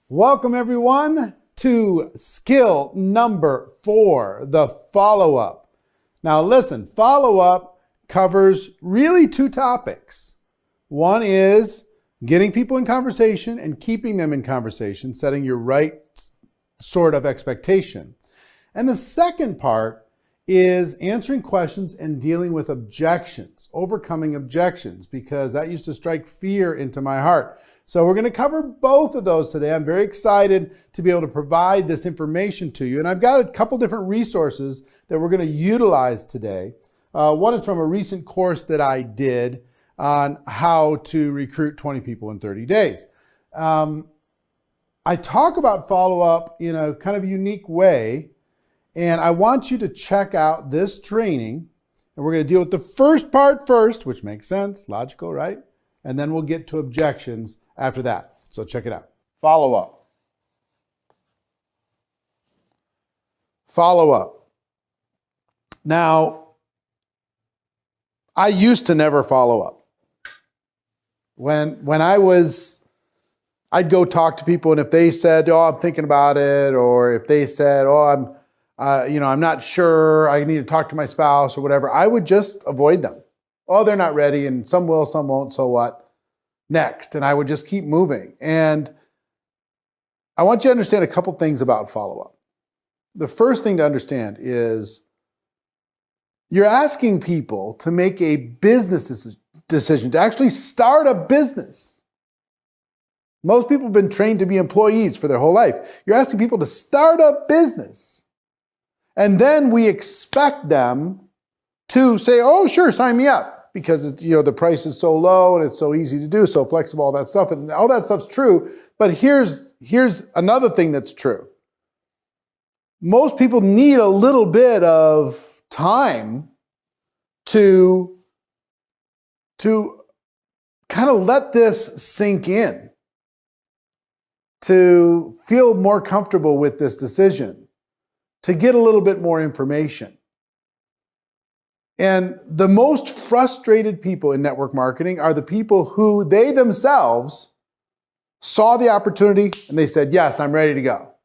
Welcome everyone to skill number 4, the follow-up. Now listen, follow-up covers really 2 topics. One is getting people in conversation and keeping them in conversation, setting your right sort of expectation. And the second part is answering questions and dealing with objections, overcoming objections, because that used to strike fear into my heart. So we're going to cover both of those today. I'm very excited to be able to provide this information to you. And I've got a couple different resources that we're going to utilize today. One is from a recent course that I did on how to recruit 20 people in 30 days. I talk about follow-up in a kind of unique way, and I want you to check out this training. And we're going to deal with the first part first, which makes sense, logical, right? And then we'll get to objections after that. So check it out. Follow up. Follow up. Now, I used to never follow up. When I'd go talk to people, and if they said, "Oh, I'm thinking about it," or if they said, "Oh, I'm not sure, I need to talk to my spouse," or whatever, I would just avoid them. "Oh, they're not ready, and some will, some won't, so what? Next." And I would just keep moving. And I want you to understand a couple things about follow-up. The first thing to understand is you're asking people to make a business decision, to actually start a business. Most people have been trained to be employees for their whole life. You're asking people to start a business. And then we expect them to say, "Oh, sure, sign me up." Because the price is so low and it's so easy to do, so flexible, all that stuff. And all that stuff's true. But here's another thing that's true. Most people need a little bit of time to kind of let this sink in, to feel more comfortable with this decision, to get a little bit more information. And the most frustrated people in network marketing are the people who they themselves saw the opportunity and they said, "Yes, I'm ready to go.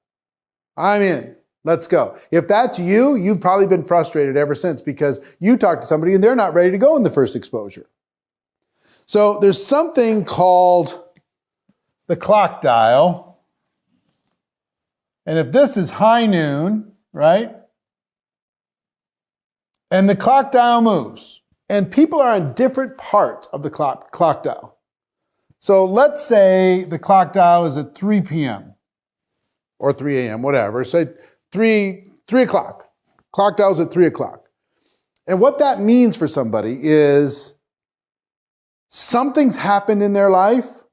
I'm in. Let's go." If that's you, you've probably been frustrated ever since because you talked to somebody and they're not ready to go in the first exposure. So there's something called the clock dial. And if this is high noon, right? And the clock dial moves, and people are on different parts of the clock dial. So let's say the clock dial is at 3 p.m. or 3 a.m., whatever. Say 3 o'clock. Clock dial's at 3 o'clock. And what that means for somebody is something's happened in their life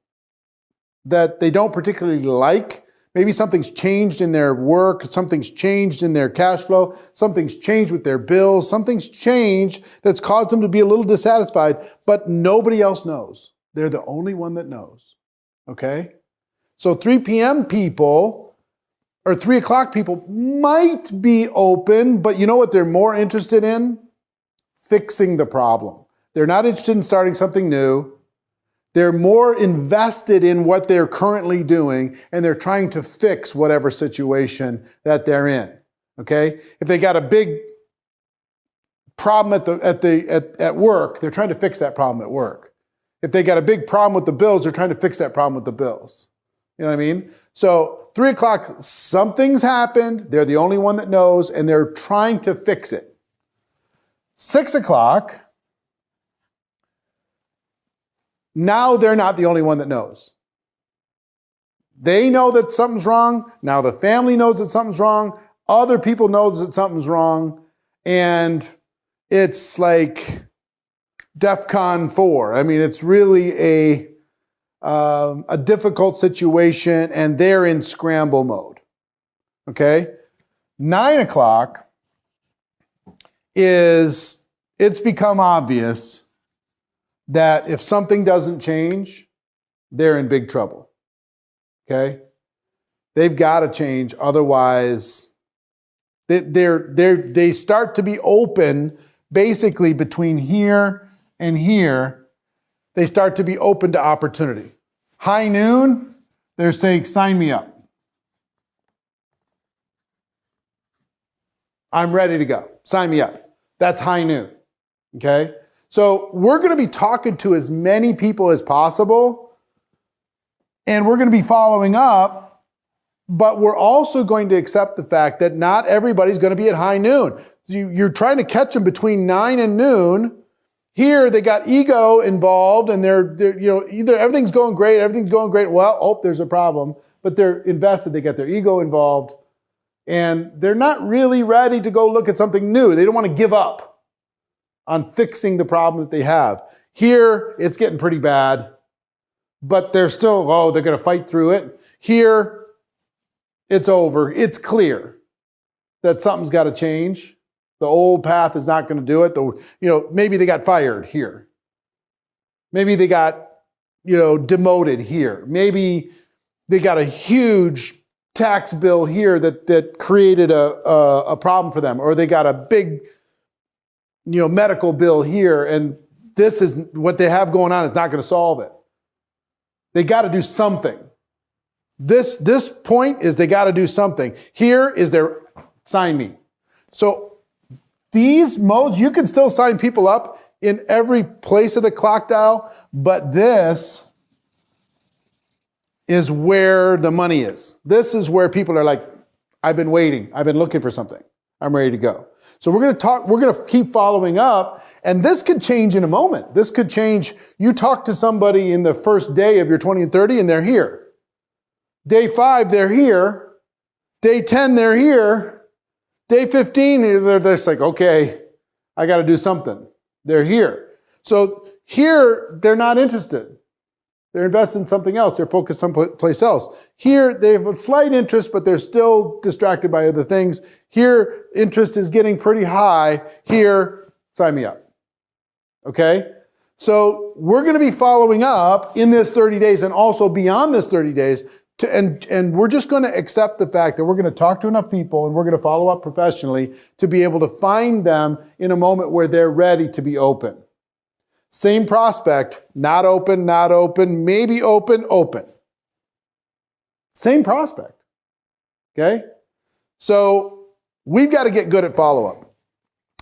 that they don't particularly like. Maybe something's changed in their work, something's changed in their cash flow, something's changed with their bills, something's changed that's caused them to be a little dissatisfied, but nobody else knows. They're the only one that knows, okay? So 3 p.m. people, or 3 o'clock people might be open, but you know what they're more interested in? Fixing the problem. They're not interested in starting something new. They're more invested in what they're currently doing, and they're trying to fix whatever situation that they're in, okay? If they got a big problem at work, they're trying to fix that problem at work. If they got a big problem with the bills, they're trying to fix that problem with the bills. You know what I mean? So 3 o'clock, something's happened. They're the only one that knows, and they're trying to fix it. 6 o'clock, now they're not the only one that knows. They know that something's wrong. Now the family knows that something's wrong. Other people know that something's wrong. And it's like DEFCON 4. I mean, it's really a difficult situation, and they're in scramble mode. Okay? 9 o'clock it's become obvious that if something doesn't change, they're in big trouble, okay? They've got to change, otherwise they start to be open basically between here and here. They start to be open to opportunity. High noon, they're saying, "Sign me up." I'm ready to go. Sign me up. That's high noon. Okay? So we're going to be talking to as many people as possible, and we're going to be following up, but we're also going to accept the fact that not everybody's going to be at high noon. You're trying to catch them between 9 and noon. Here, they got ego involved, and they're either everything's going great, well, oh, there's a problem, but they're invested, they got their ego involved, and they're not really ready to go look at something new. They don't want to give up on fixing the problem that they have. Here, it's getting pretty bad, but they're still, oh, they're going to fight through it. Here, it's over. It's clear that something's got to change. The old path is not going to do it. Maybe they got fired here. Maybe they got, demoted here. Maybe they got a huge tax bill here that created a problem for them, or they got a big, medical bill here, and this is what they have going on is not going to solve it. They got to do something. This point is they got to do something. Here is their sign me. So these modes, you can still sign people up in every place of the clock dial, but this is where the money is. This is where people are like, I've been waiting. I've been looking for something. I'm ready to go. So we're going to keep following up, and this could change in a moment. This could change. You talk to somebody in the first day of your 20 and 30, and they're here. Day 5, they're here. Day 10, they're here. Day 15, they're just like, okay, I got to do something. They're here. So here, they're not interested. They're invested in something else. They're focused someplace else. Here, they have a slight interest, but they're still distracted by other things. Here, interest is getting pretty high. Here, sign me up. Okay? So we're going to be following up in this 30 days and also beyond this 30 days. And we're just going to accept the fact that we're going to talk to enough people and we're going to follow up professionally to be able to find them in a moment where they're ready to be open. Same prospect, not open, maybe open, open. Same prospect. Okay? So we've got to get good at follow-up.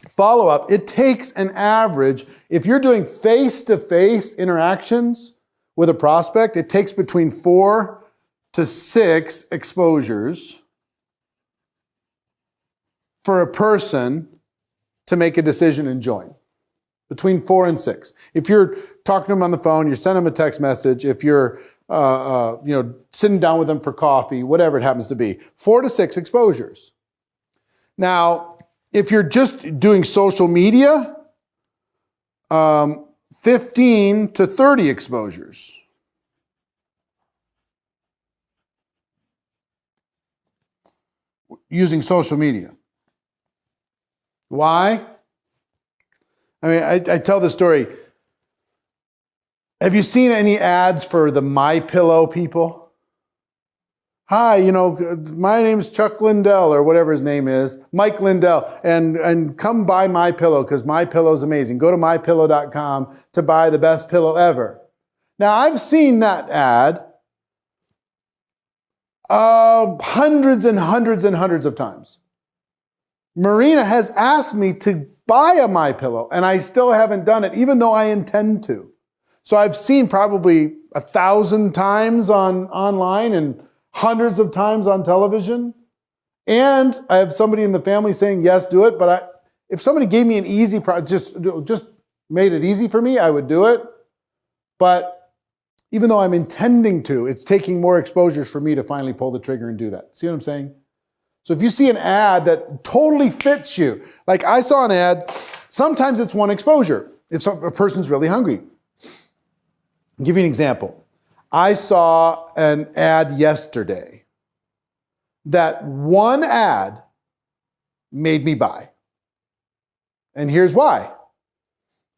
Follow-up, it takes an average, if you're doing face-to-face interactions with a prospect, it takes between 4 to 6 exposures for a person to make a decision and join. Between 4 and 6. If you're talking to them on the phone, you're sending them a text message, if you're sitting down with them for coffee, whatever it happens to be, 4 to 6 exposures. Now, if you're just doing social media, 15 to 30 exposures. Using social media. Why? I mean, I tell the story. Have you seen any ads for the MyPillow people? Hi, my name's Chuck Lindell, or whatever his name is, Mike Lindell, and come buy MyPillow because MyPillow's amazing. Go to mypillow.com to buy the best pillow ever. Now, I've seen that ad hundreds and hundreds and hundreds of times. Marina has asked me to buy a MyPillow, and I still haven't done it, even though I intend to. So I've seen probably 1,000 times online and hundreds of times on television. And I have somebody in the family saying, yes, do it. But if somebody gave me an easy just made it easy for me, I would do it. But even though I'm intending to, it's taking more exposures for me to finally pull the trigger and do that. See what I'm saying? So if you see an ad that totally fits you, like I saw an ad, sometimes it's one exposure if a person's really hungry. I'll give you an example. I saw an ad yesterday. That one ad made me buy. And here's why.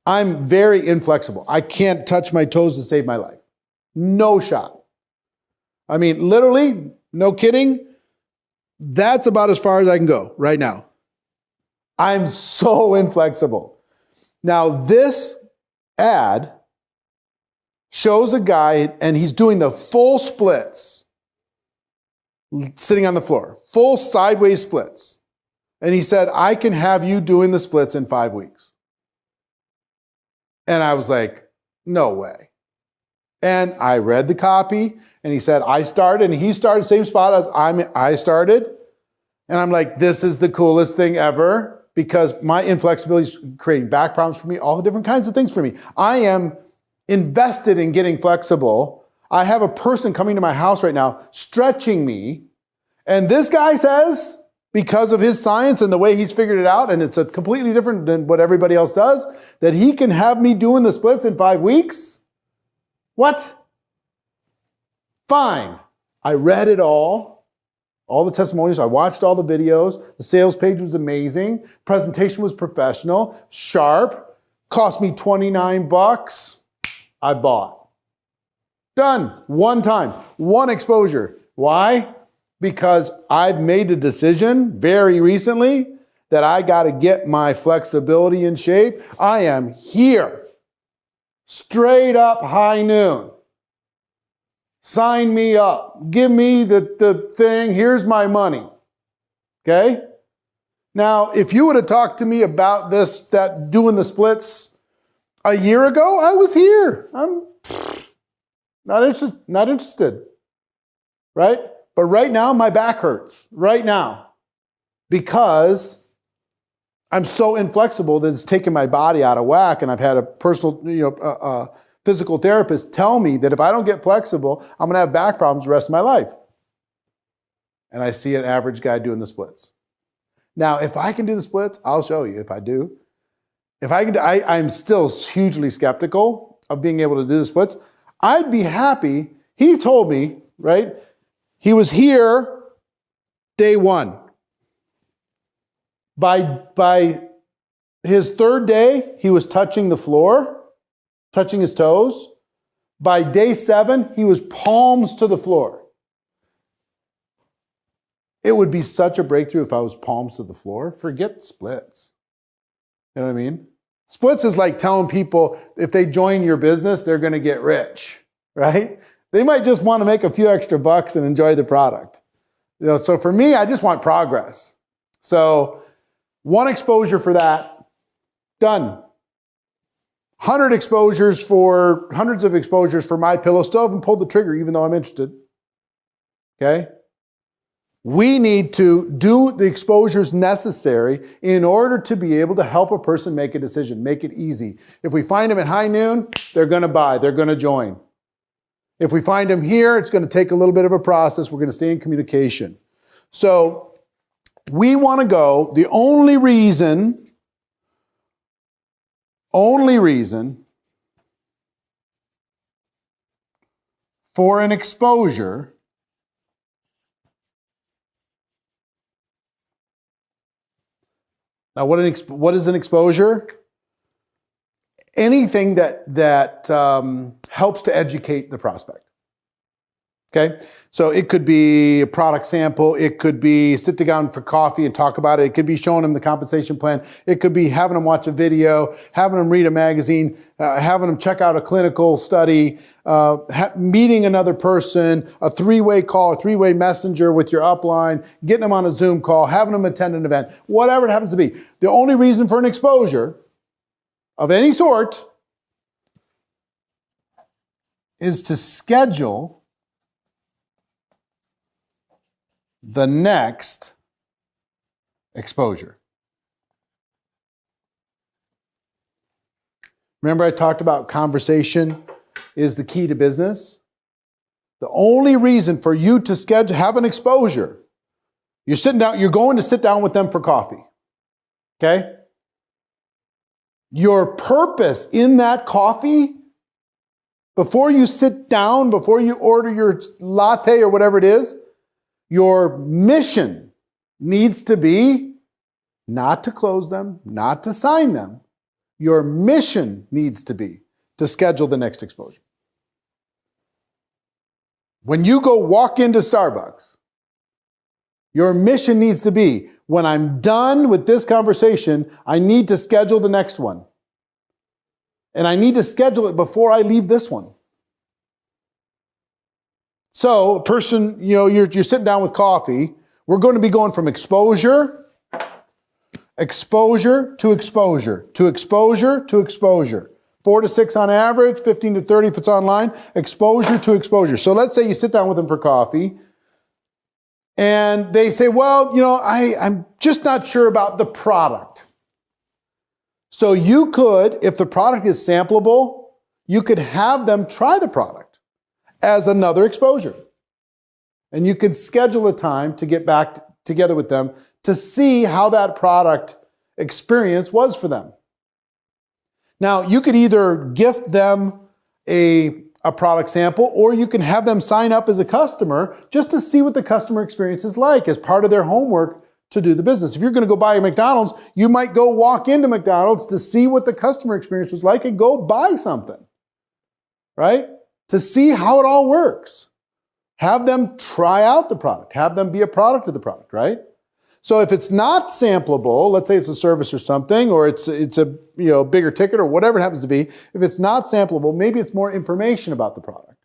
I'm very inflexible. I can't touch my toes to save my life. No shot. I mean, literally, no kidding. That's about as far as I can go right now. I'm so inflexible. Now, this ad shows a guy, and he's doing the full splits, sitting on the floor, full sideways splits. And he said, I can have you doing the splits in 5 weeks. And I was like, no way. And I read the copy, and he said, I started, and he started same spot as I started. And I'm like, this is the coolest thing ever, because my inflexibility is creating back problems for me, all the different kinds of things for me. I am invested in getting flexible. I have a person coming to my house right now, stretching me. And this guy says, because of his science and the way he's figured it out, and it's a completely different than what everybody else does, that he can have me doing the splits in 5 weeks? What? Fine. I read it all the testimonials. I watched all the videos. The sales page was amazing. Presentation was professional, sharp, cost me 29 bucks. I bought. Done. One time, one exposure. Why? Because I've made a decision very recently that I got to get my flexibility in shape. I am here. Straight up high noon. Sign me up. Give me the thing. Here's my money. Okay? Now, if you would have talked to me about doing the splits a year ago, I was here. I'm not interested. Right? But right now, my back hurts. Right now. Because I'm so inflexible that it's taken my body out of whack, and I've had a personal, physical therapist tell me that if I don't get flexible, I'm going to have back problems the rest of my life. And I see an average guy doing the splits. Now, if I can do the splits, I'll show you if I do. If I can, I'm still hugely skeptical of being able to do the splits. I'd be happy. He told me, right? He was here day one. By his third day, he was touching the floor, touching his toes. By day 7, he was palms to the floor. It would be such a breakthrough if I was palms to the floor. Forget splits. You know what I mean? Splits is like telling people if they join your business, they're going to get rich, right? They might just want to make a few extra bucks and enjoy the product. So for me, I just want progress. So one exposure for that, done. Hundreds of exposures for my pillow. Still haven't pulled the trigger, even though I'm interested. Okay? We need to do the exposures necessary in order to be able to help a person make a decision, make it easy. If we find them at high noon, they're going to buy, they're going to join. If we find them here, it's going to take a little bit of a process. We're going to stay in communication. So we want to go, the only reason for an exposure now, what is an exposure? Anything that helps to educate the prospect. Okay? So it could be a product sample. It could be sit down for coffee and talk about it. It could be showing them the compensation plan. It could be having them watch a video, having them read a magazine, having them check out a clinical study, meeting another person, a 3-way call, a 3-way messenger with your upline, getting them on a Zoom call, having them attend an event, whatever it happens to be. The only reason for an exposure of any sort is to schedule the next exposure. Remember I talked about conversation is the key to business? The only reason for you to have an exposure, you're going to sit down with them for coffee. Okay? Your purpose in that coffee, before you sit down, before you order your latte or whatever it is, your mission needs to be not to close them, not to sign them. Your mission needs to be to schedule the next exposure. When you go walk into Starbucks, your mission needs to be, when I'm done with this conversation, I need to schedule the next one. And I need to schedule it before I leave this one. So, a person, you're sitting down with coffee. We're going to be going from exposure exposure to exposure to exposure to exposure. 4 to 6 on average, 15 to 30 if it's online, exposure to exposure. So let's say you sit down with them for coffee and they say, well, you know, I'm just not sure about the product. So you could, if the product is sampleable, you could have them try the product as another exposure. And you could schedule a time to get back together with them to see how that product experience was for them. Now, you could either gift them a product sample, or you can have them sign up as a customer just to see what the customer experience is like as part of their homework to do the business. If you're going to go buy a McDonald's, you might go walk into McDonald's to see what the customer experience was like and go buy something, right? To see how it all works. Have them try out the product. Have them be a product of the product, right? So if it's not sampleable, let's say it's a service or something, or it's a bigger ticket or whatever it happens to be, if it's not sampleable, maybe it's more information about the product.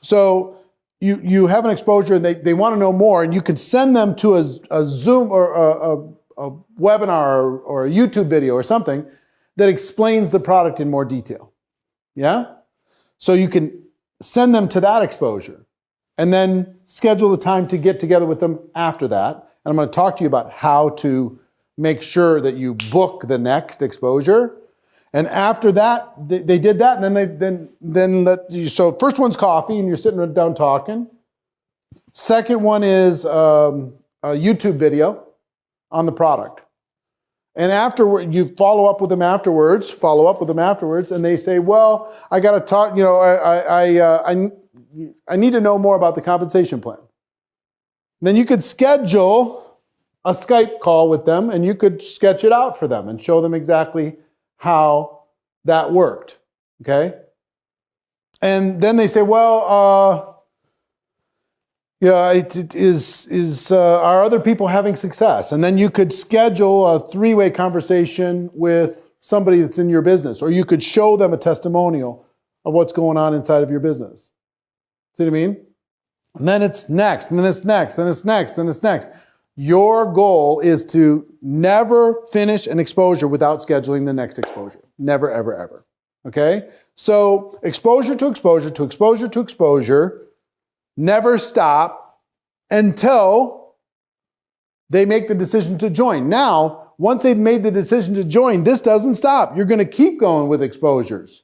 So you have an exposure and they want to know more, and you could send them to a Zoom or a webinar or a YouTube video or something that explains the product in more detail. Yeah? So you can send them to that exposure and then schedule the time to get together with them after that. And I'm going to talk to you about how to make sure that you book the next exposure. And after that, they did that, and then let you. So first one's coffee, and you're sitting down talking. Second one is a YouTube video on the product. And afterward, you follow up with them afterwards. And they say, "Well, I got to talk. You know, I need to know more about the compensation plan." Then you could schedule a Skype call with them, and you could sketch it out for them and show them exactly how that worked, okay? And then they say, well, are other people having success? And then you could schedule a 3-way conversation with somebody that's in your business, or you could show them a testimonial of what's going on inside of your business. See what I mean? And then it's next, and then it's next, and it's next, and it's next. Your goal is to never finish an exposure without scheduling the next exposure. Never, ever, ever. Okay? So exposure to exposure to exposure to exposure. Never stop until they make the decision to join. Now, once they've made the decision to join, this doesn't stop. You're going to keep going with exposures.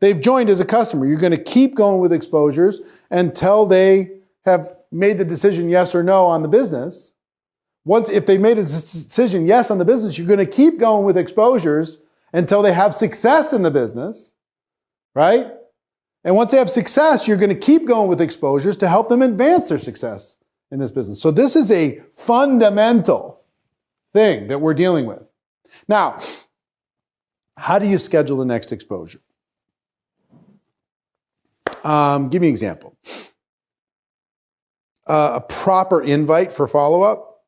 They've joined as a customer. You're going to keep going with exposures until they have made the decision yes or no on the business. If they made a decision yes on the business, you're going to keep going with exposures until they have success in the business, right? And once they have success, you're going to keep going with exposures to help them advance their success in this business. So this is a fundamental thing that we're dealing with. Now, how do you schedule the next exposure? Give me an example. A proper invite for follow-up.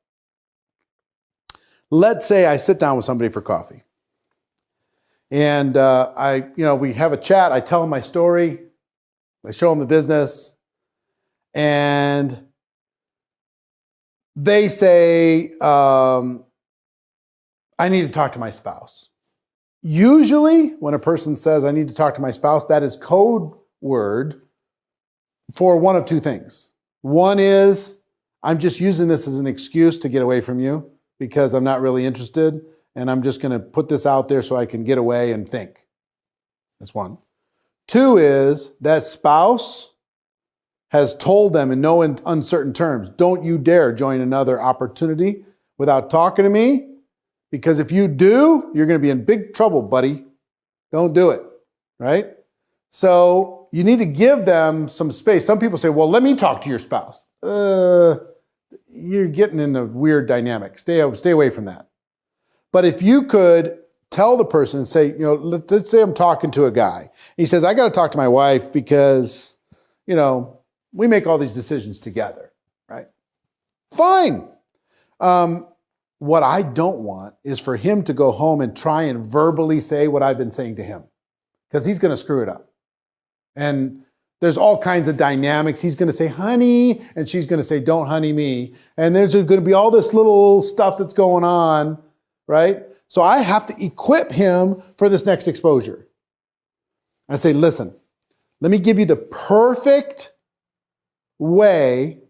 Let's say I sit down with somebody for coffee. And we have a chat. I tell them my story. I show them the business. And they say, I need to talk to my spouse. Usually, when a person says, I need to talk to my spouse, that is code word for one of two things. One is, I'm just using this as an excuse to get away from you because I'm not really interested, and I'm just going to put this out there so I can get away and think. That's one. Two is, that spouse has told them in no uncertain terms, don't you dare join another opportunity without talking to me, because if you do, you're going to be in big trouble, buddy. Don't do it, right? So you need to give them some space. Some people say, well, let me talk to your spouse. You're getting in a weird dynamic. Stay away from that. But if you could tell the person and say, let's say I'm talking to a guy. He says, I got to talk to my wife because, we make all these decisions together, right? Fine. What I don't want is for him to go home and try and verbally say what I've been saying to him, because he's going to screw it up. And there's all kinds of dynamics. He's going to say, honey, and she's going to say, don't honey me. And there's going to be all this little stuff that's going on right? So I have to equip him for this next exposure. I say, listen, let me give you the perfect way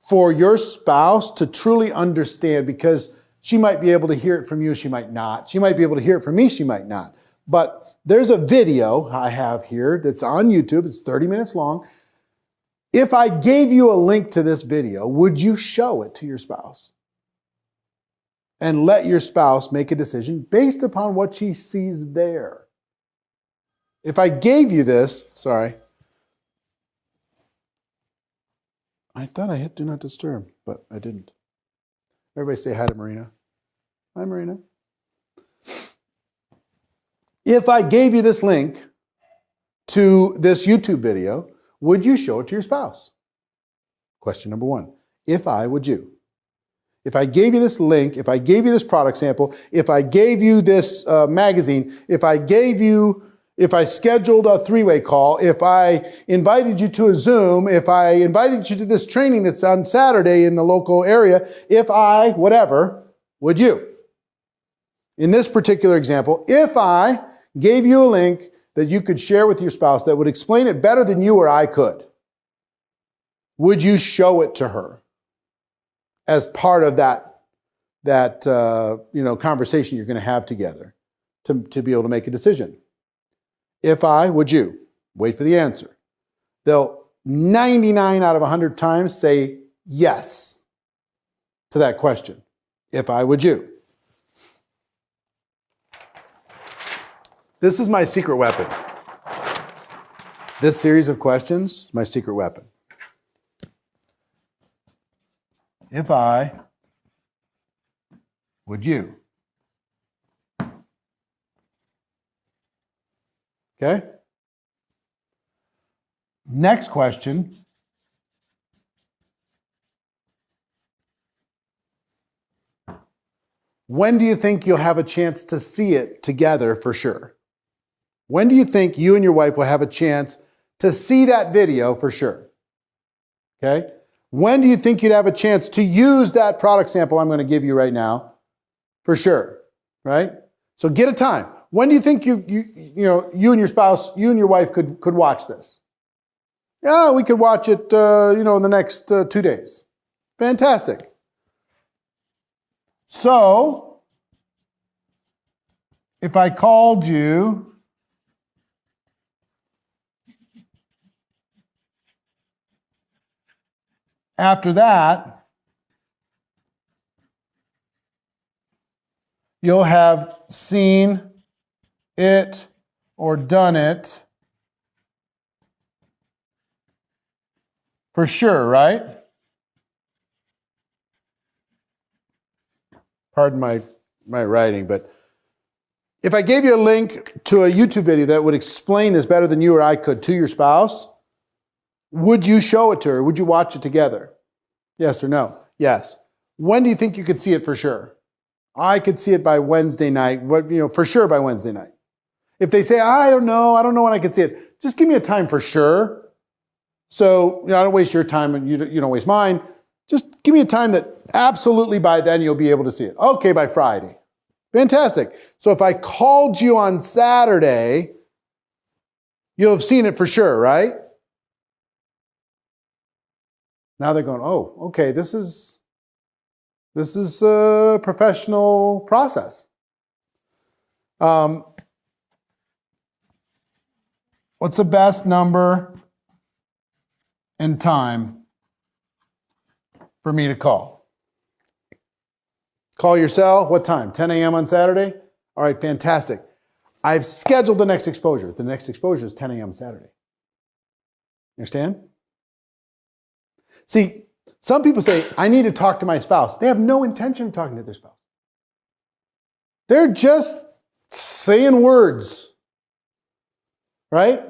for your spouse to truly understand, because she might be able to hear it from you, she might not. She might be able to hear it from me, she might not. But there's a video I have here that's on YouTube. It's 30 minutes long. If I gave you a link to this video, would you show it to your spouse? And let your spouse make a decision based upon what she sees there. If I gave you this, sorry. I thought I hit Do Not Disturb, but I didn't. Everybody say hi to Marina. Hi, Marina. If I gave you this link to this YouTube video, would you show it to your spouse? Question number one. If I, would you? If I gave you this link, if I gave you this product sample, if I gave you this magazine, if I scheduled a three-way call, if I invited you to a Zoom, if I invited you to this training that's on Saturday in the local area, if I, whatever, would you? In this particular example, if I gave you a link that you could share with your spouse that would explain it better than you or I could, would you show it to her as part of that conversation you're going to have together to be able to make a decision? If I, would you? Wait for the answer. They'll 99 out of 100 times say yes to that question. If I, would you? This is my secret weapon. This series of questions, my secret weapon. If I, would you? Okay? Next question. When do you think you'll have a chance to see it together for sure? When do you think you and your wife will have a chance to see that video for sure? Okay? When do you think you'd have a chance to use that product sample I'm going to give you right now for sure? Right? So get a time. When do you think you and your spouse, you and your wife could watch this? Yeah, we could watch it, in the next 2 days. Fantastic. So, if I called you after that, you'll have seen it or done it for sure, right? Pardon my writing, but if I gave you a link to a YouTube video that would explain this better than you or I could to your spouse, would you show it to her? Would you watch it together? Yes or no? Yes. When do you think you could see it for sure? I could see it by Wednesday night, for sure by Wednesday night. If they say, I don't know when I can see it, just give me a time for sure. So I don't waste your time and you don't waste mine. Just give me a time that absolutely by then you'll be able to see it. Okay, by Friday. Fantastic. So if I called you on Saturday, you'll have seen it for sure, right? Now they're going, oh, okay, this is a professional process. What's the best number and time for me to call? Call your cell. What time? 10 a.m. on Saturday? All right, fantastic. I've scheduled the next exposure. The next exposure is 10 a.m. Saturday. You understand? See, some people say, I need to talk to my spouse. They have no intention of talking to their spouse. They're just saying words, right?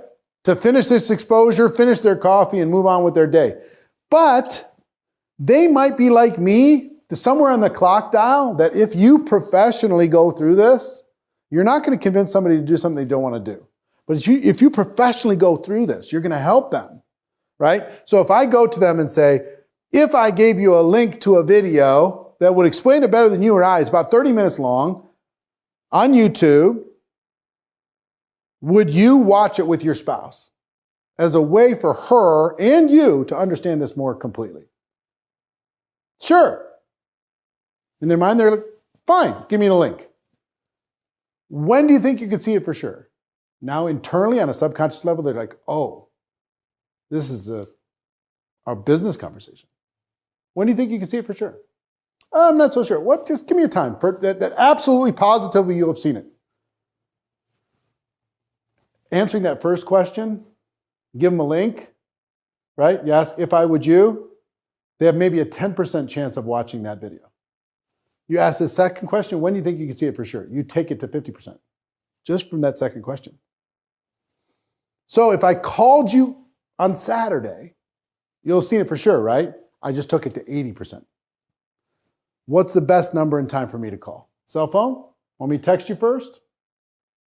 To finish this exposure, finish their coffee, and move on with their day. But they might be like me, somewhere on the clock dial, that if you professionally go through this, you're not going to convince somebody to do something they don't want to do. But if you professionally go through this, you're going to help them, right? So if I go to them and say, if I gave you a link to a video that would explain it better than you or I. It's about 30 minutes long on YouTube. Would you watch it with your spouse as a way for her and you to understand this more completely? Sure. In their mind, they're like, fine, give me the link. When do you think you could see it for sure? Now, internally, on a subconscious level, they're like, oh, this is a business conversation. When do you think you can see it for sure? I'm not so sure. What? Just give me a time for that absolutely positively you'll have seen it. Answering that first question, give them a link, right? You ask, if I would you, they have maybe a 10% chance of watching that video. You ask the second question, when do you think you can see it for sure? You take it to 50%, just from that second question. So if I called you on Saturday, you'll have seen it for sure, right? I just took it to 80%. What's the best number and time for me to call? Cell phone? Want me to text you first?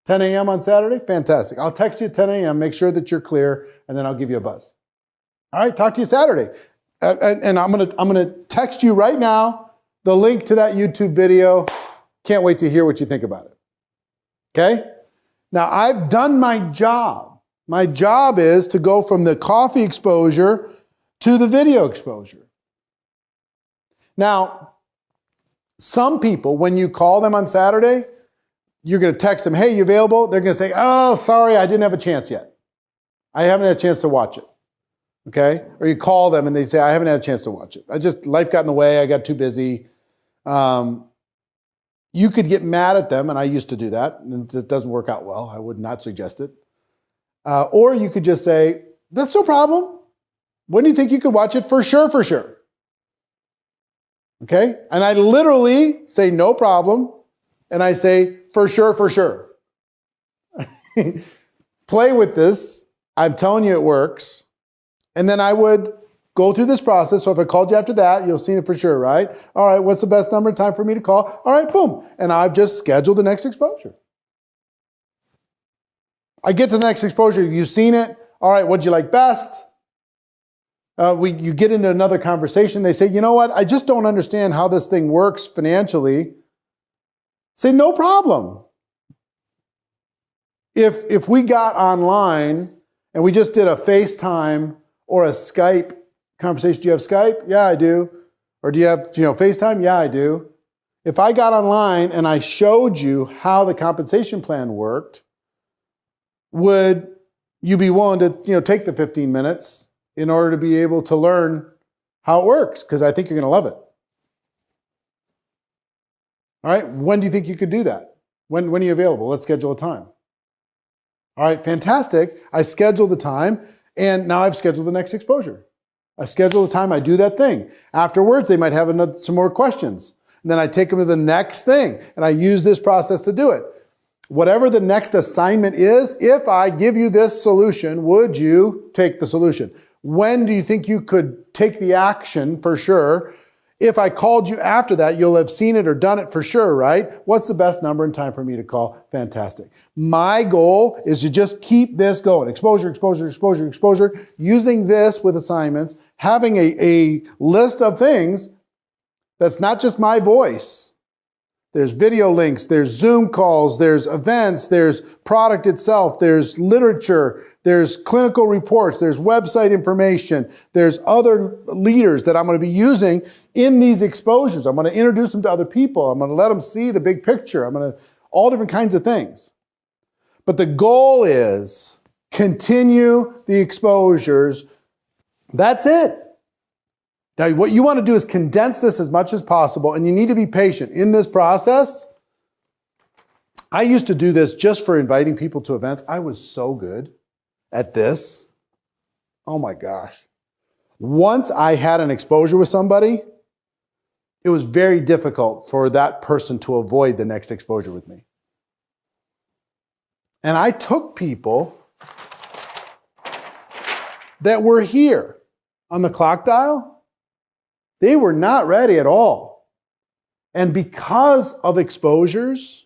10 a.m. on Saturday? Fantastic. I'll text you at 10 a.m., make sure that you're clear, and then I'll give you a buzz. All right, talk to you Saturday. And I'm gonna text you right now the link to that YouTube video. Can't wait to hear what you think about it. Okay? Now, I've done my job. My job is to go from the coffee exposure to the video exposure. Now, some people, when you call them on Saturday, you're going to text them, hey, you available? They're going to say, oh, sorry, I didn't have a chance yet. I haven't had a chance to watch it. Okay? Or you call them and they say, I haven't had a chance to watch it. Life got in the way. I got too busy. You could get mad at them, and I used to do that, and it doesn't work out well. I would not suggest it. Or you could just say, that's no problem. When do you think you could watch it? For sure, for sure. Okay? And I literally say no problem, and I say for sure, for sure. Play with this. I'm telling you it works. And then I would go through this process. So if I called you after that, you'll see it for sure, right? All right, what's the best number and time for me to call? All right, boom. And I've just scheduled the next exposure. I get to the next exposure. You've seen it. All right, what'd you like best? You get into another conversation. They say, you know what? I just don't understand how this thing works financially. Say, no problem. If we got online and we just did a FaceTime or a Skype conversation, do you have Skype? Yeah, I do. Or do you have FaceTime? Yeah, I do. If I got online and I showed you how the compensation plan worked, would you be willing to take the 15 minutes in order to be able to learn how it works? Because I think you're going to love it. All right, when do you think you could do that? When are you available? Let's schedule a time. All right, fantastic. I scheduled the time, and now I've scheduled the next exposure. I schedule the time, I do that thing. Afterwards, they might have some more questions. And then I take them to the next thing, and I use this process to do it. Whatever the next assignment is, if I give you this solution, would you take the solution? When do you think you could take the action for sure? If I called you after that, you'll have seen it or done it for sure, right? What's the best number and time for me to call? Fantastic. My goal is to just keep this going. Exposure, exposure, exposure, exposure. Using this with assignments, having a list of things that's not just my voice. There's video links, there's Zoom calls, there's events, there's product itself, there's literature, there's clinical reports, there's website information, there's other leaders that I'm going to be using in these exposures. I'm going to introduce them to other people. I'm going to let them see the big picture. All different kinds of things. But the goal is continue the exposures. That's it. Now, what you want to do is condense this as much as possible, and you need to be patient. In this process, I used to do this just for inviting people to events. I was so good at this. Oh my gosh. Once I had an exposure with somebody, it was very difficult for that person to avoid the next exposure with me. And I took people that were here on the clock dial. They were not ready at all. And because of exposures,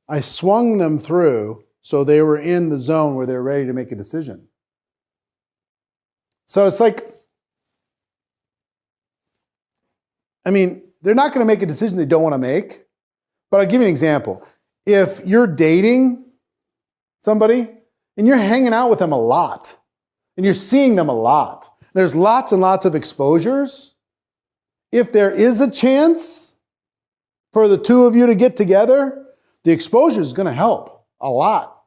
I swung them through so they were in the zone where they're ready to make a decision. So it's like, they're not going to make a decision they don't want to make. But I'll give you an example. If you're dating somebody and you're hanging out with them a lot and you're seeing them a lot, there's lots and lots of exposures. If there is a chance for the two of you to get together, the exposure is going to help a lot.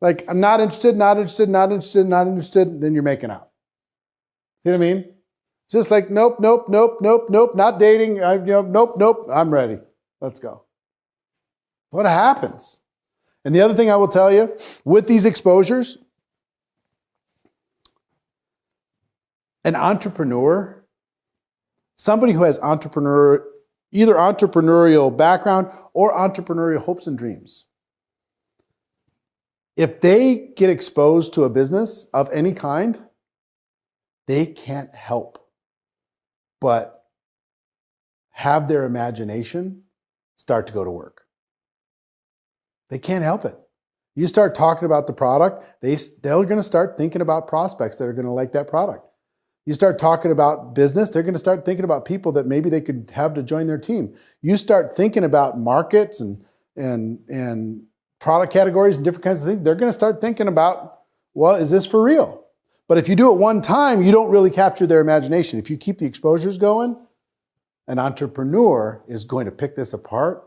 Like, I'm not interested, not interested, not interested, not interested, then you're making out. See what I mean? It's just like, nope, nope, nope, nope, nope, not dating, nope, nope, I'm ready. Let's go. What happens? And the other thing I will tell you, with these exposures, an entrepreneur, somebody who has either entrepreneurial background or entrepreneurial hopes and dreams, if they get exposed to a business of any kind, they can't help but have their imagination start to go to work. They can't help it. You start talking about the product, they're going to start thinking about prospects that are going to like that product. You start talking about business, they're going to start thinking about people that maybe they could have to join their team. You start thinking about markets and product categories and different kinds of things, they're going to start thinking about, well, is this for real? But if you do it one time, you don't really capture their imagination. If you keep the exposures going, an entrepreneur is going to pick this apart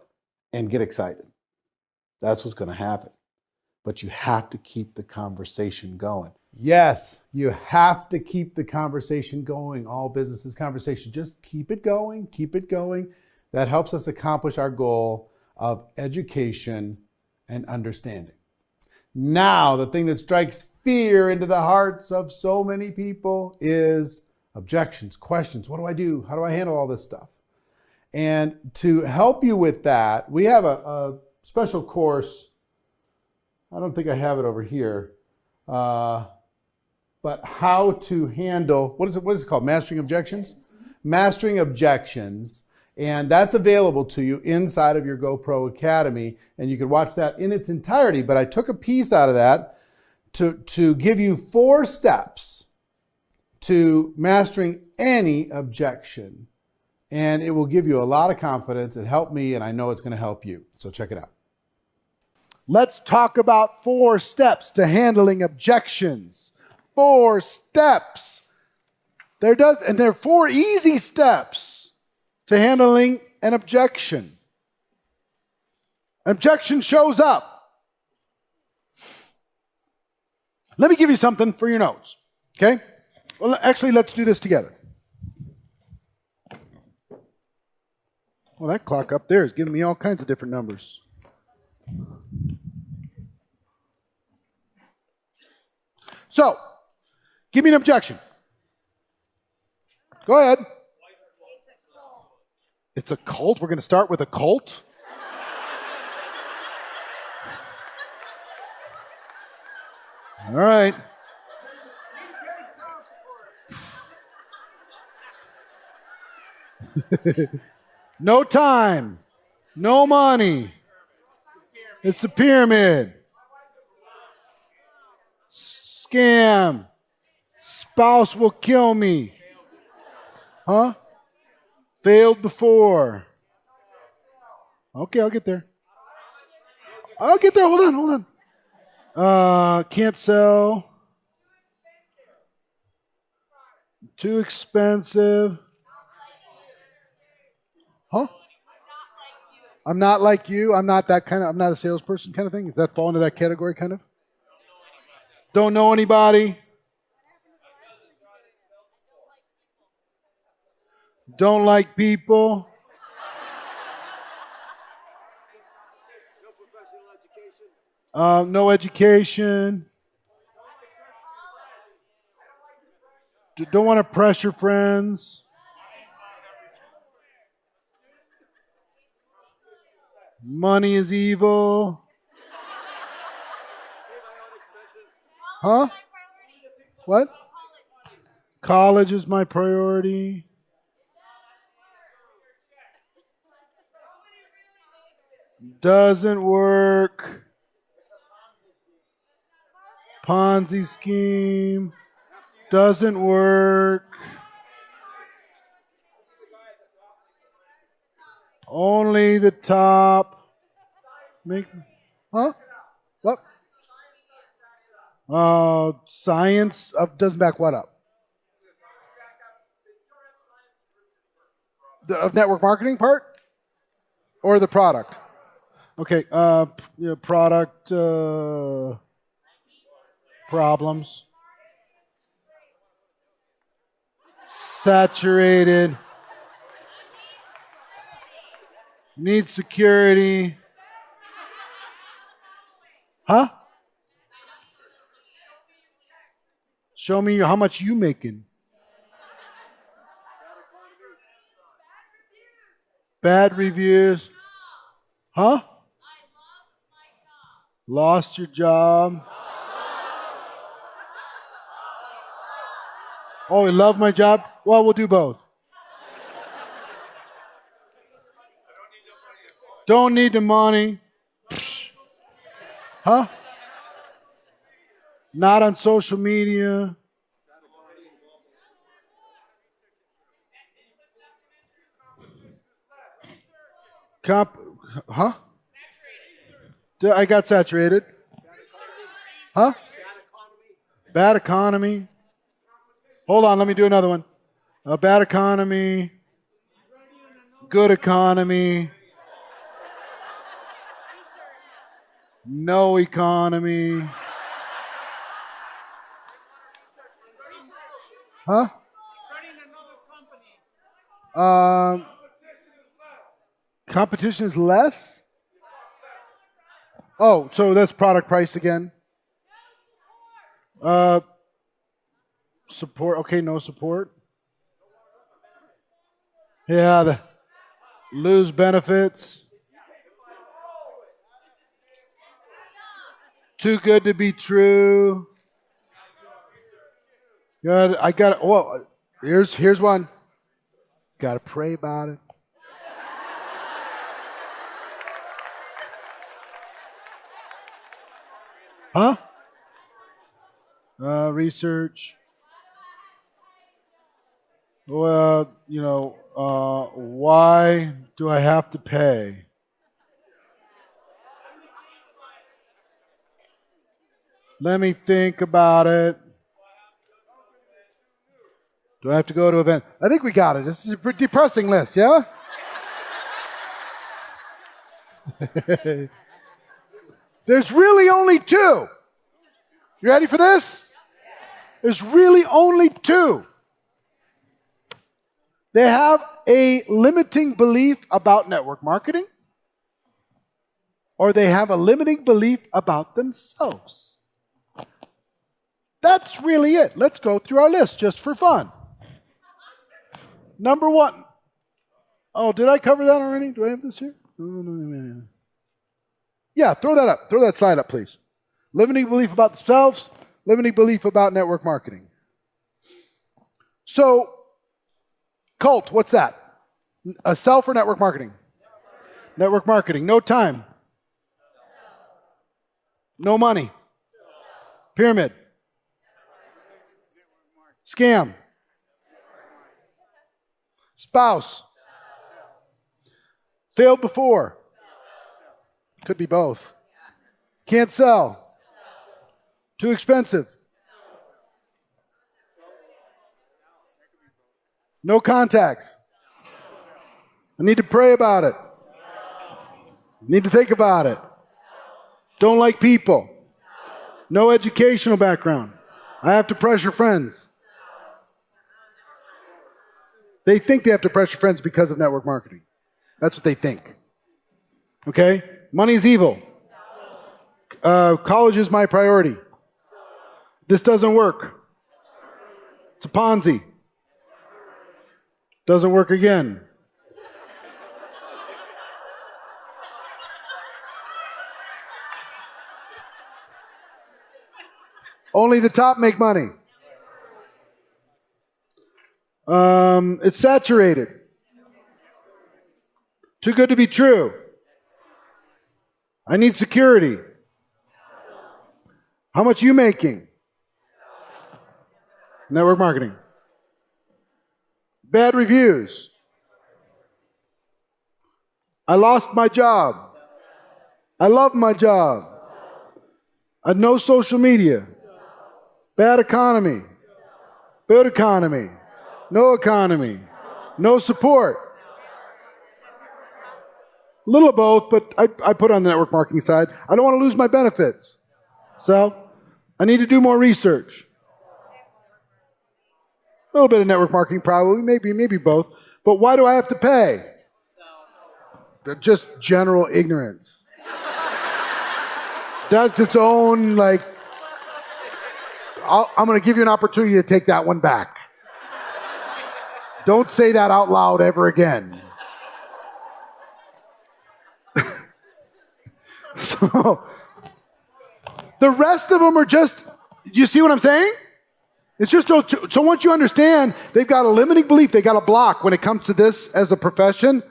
and get excited. That's what's going to happen. But you have to keep the conversation going. Yes, you have to keep the conversation going. All businesses conversation, just keep it going, keep it going. That helps us accomplish our goal of education and understanding. Now, the thing that strikes fear into the hearts of so many people is objections, questions. What do I do? How do I handle all this stuff? And to help you with that, we have a special course. I don't think I have it over here. But how to handle, what is it called? Mastering Objections? Mastering Objections. And that's available to you inside of your GoPro Academy. And you can watch that in its entirety. But I took a piece out of that to give you 4 steps to mastering any objection. And it will give you a lot of confidence. It helped me, and I know it's going to help you. So check it out. Let's talk about 4 steps to handling objections. 4 steps. There are 4 easy steps to handling an objection. Objection shows up. Let me give you something for your notes, okay? Well, actually, let's do this together. Well, that clock up there is giving me all kinds of different numbers. So, give me an objection. Go ahead. It's a cult? We're going to start with a cult? All right. No time. No money. It's a pyramid. Scam. Spouse will kill me. Huh? Failed before. Okay, I'll get there. I'll get there. Hold on. Can't sell. Too expensive. Huh? I'm not like you. I'm not that kind of, I'm not a salesperson kind of thing. Does that fall into that category kind of? Don't know anybody. Don't like people. No education. Don't want to pressure friends. Money is evil. Huh? What? College is my priority. Doesn't work. Ponzi scheme. Doesn't work. Only the top. Make, huh? What? Science doesn't back what up? The network marketing part? Or the product? Okay, product problems. Saturated. Need security. Huh? Show me how much you making. Bad reviews. Huh? Lost your job. Oh, you love my job? Well, we'll do both. Don't need the money. Huh? Not on social media. Huh? I got saturated. Huh? Bad economy. Hold on, let me do another one. Bad economy. Good economy. No economy. Huh? Competition is less? Oh, so that's product price again. Support. Okay, no support. Yeah, lose benefits. Too good to be true. Good. I got. Well, here's one. Got to pray about it. Huh? Research. Well, why do I have to pay? Let me think about it. Do I have to go to an event? I think we got it. This is a pretty depressing list, yeah? There's really only two. You ready for this? There's really only two. They have a limiting belief about network marketing, or they have a limiting belief about themselves. That's really it. Let's go through our list just for fun. Number one. Oh, did I cover that already? Do I have this here? No. Yeah, throw that up. Throw that slide up, please. Limiting belief about themselves, limiting belief about network marketing. So, cult, what's that? A self or network marketing? Network marketing. No time. No money. Pyramid. Scam. Spouse. Failed before. Could be both. Can't sell. Too expensive. No contacts. I need to pray about it. Need to think about it. Don't like people. No educational background. I have to pressure friends. They think they have to pressure friends because of network marketing. That's what they think. Okay? Money is evil. College is my priority. This doesn't work. It's a Ponzi. Doesn't work again. Only the top make money. It's saturated. Too good to be true. I need security. How much you making? Network marketing. Bad reviews. I lost my job. I love my job. No social media. Bad economy. Good economy. No economy. No support. A little of both, but I put on the network marketing side. I don't want to lose my benefits. So I need to do more research. A little bit of network marketing probably, maybe both. But why do I have to pay? Just general ignorance. That's its own, like, I'm going to give you an opportunity to take that one back. Don't say that out loud ever again. So, the rest of them are just, you see what I'm saying? It's just, so once you understand, they've got a limiting belief, they got a block when it comes to this as a profession,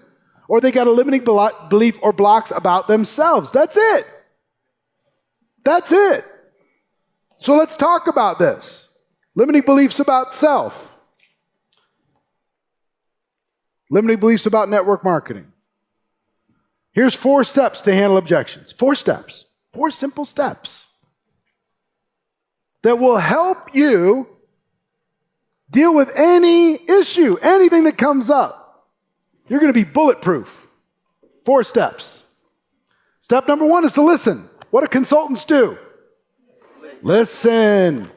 or they got a limiting belief or blocks about themselves. That's it. That's it. So let's talk about this. Limiting beliefs about self. Limiting beliefs about network marketing. Here's 4 steps to handle objections. 4 steps. 4 simple steps that will help you deal with any issue, anything that comes up. You're going to be bulletproof. 4 steps. Step number 1 is to listen. What do consultants do? Listen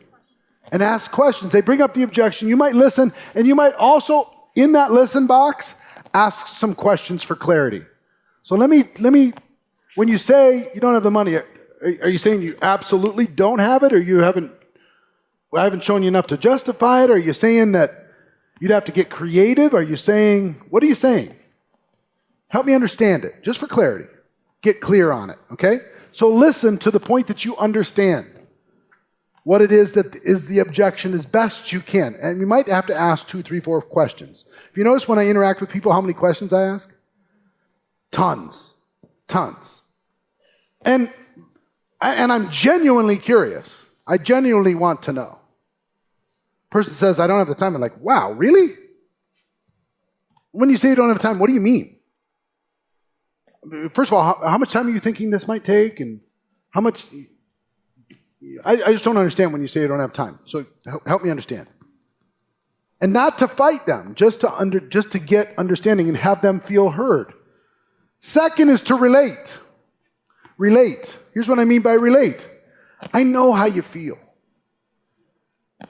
and ask questions. They bring up the objection. You might listen, and you might also, in that listen box, ask some questions for clarity. So let me, when you say you don't have the money, are you saying you absolutely don't have it, or I haven't shown you enough to justify it? Or are you saying that you'd have to get creative? Are you saying, what are you saying? Help me understand it, just for clarity. Get clear on it, okay? So listen to the point that you understand what it is that is the objection as best you can. And you might have to ask 2, 3, 4 questions. If you notice when I interact with people, how many questions I ask? Tons. And I'm genuinely curious. I genuinely want to know. Person says, I don't have the time. I'm like, wow, really? When you say you don't have time, what do you mean? First of all, how much time are you thinking this might take? And how much? I just don't understand when you say you don't have time. So help me understand. And not to fight them, just to get understanding and have them feel heard. Second is to relate. Relate. Here's what I mean by relate. I know how you feel.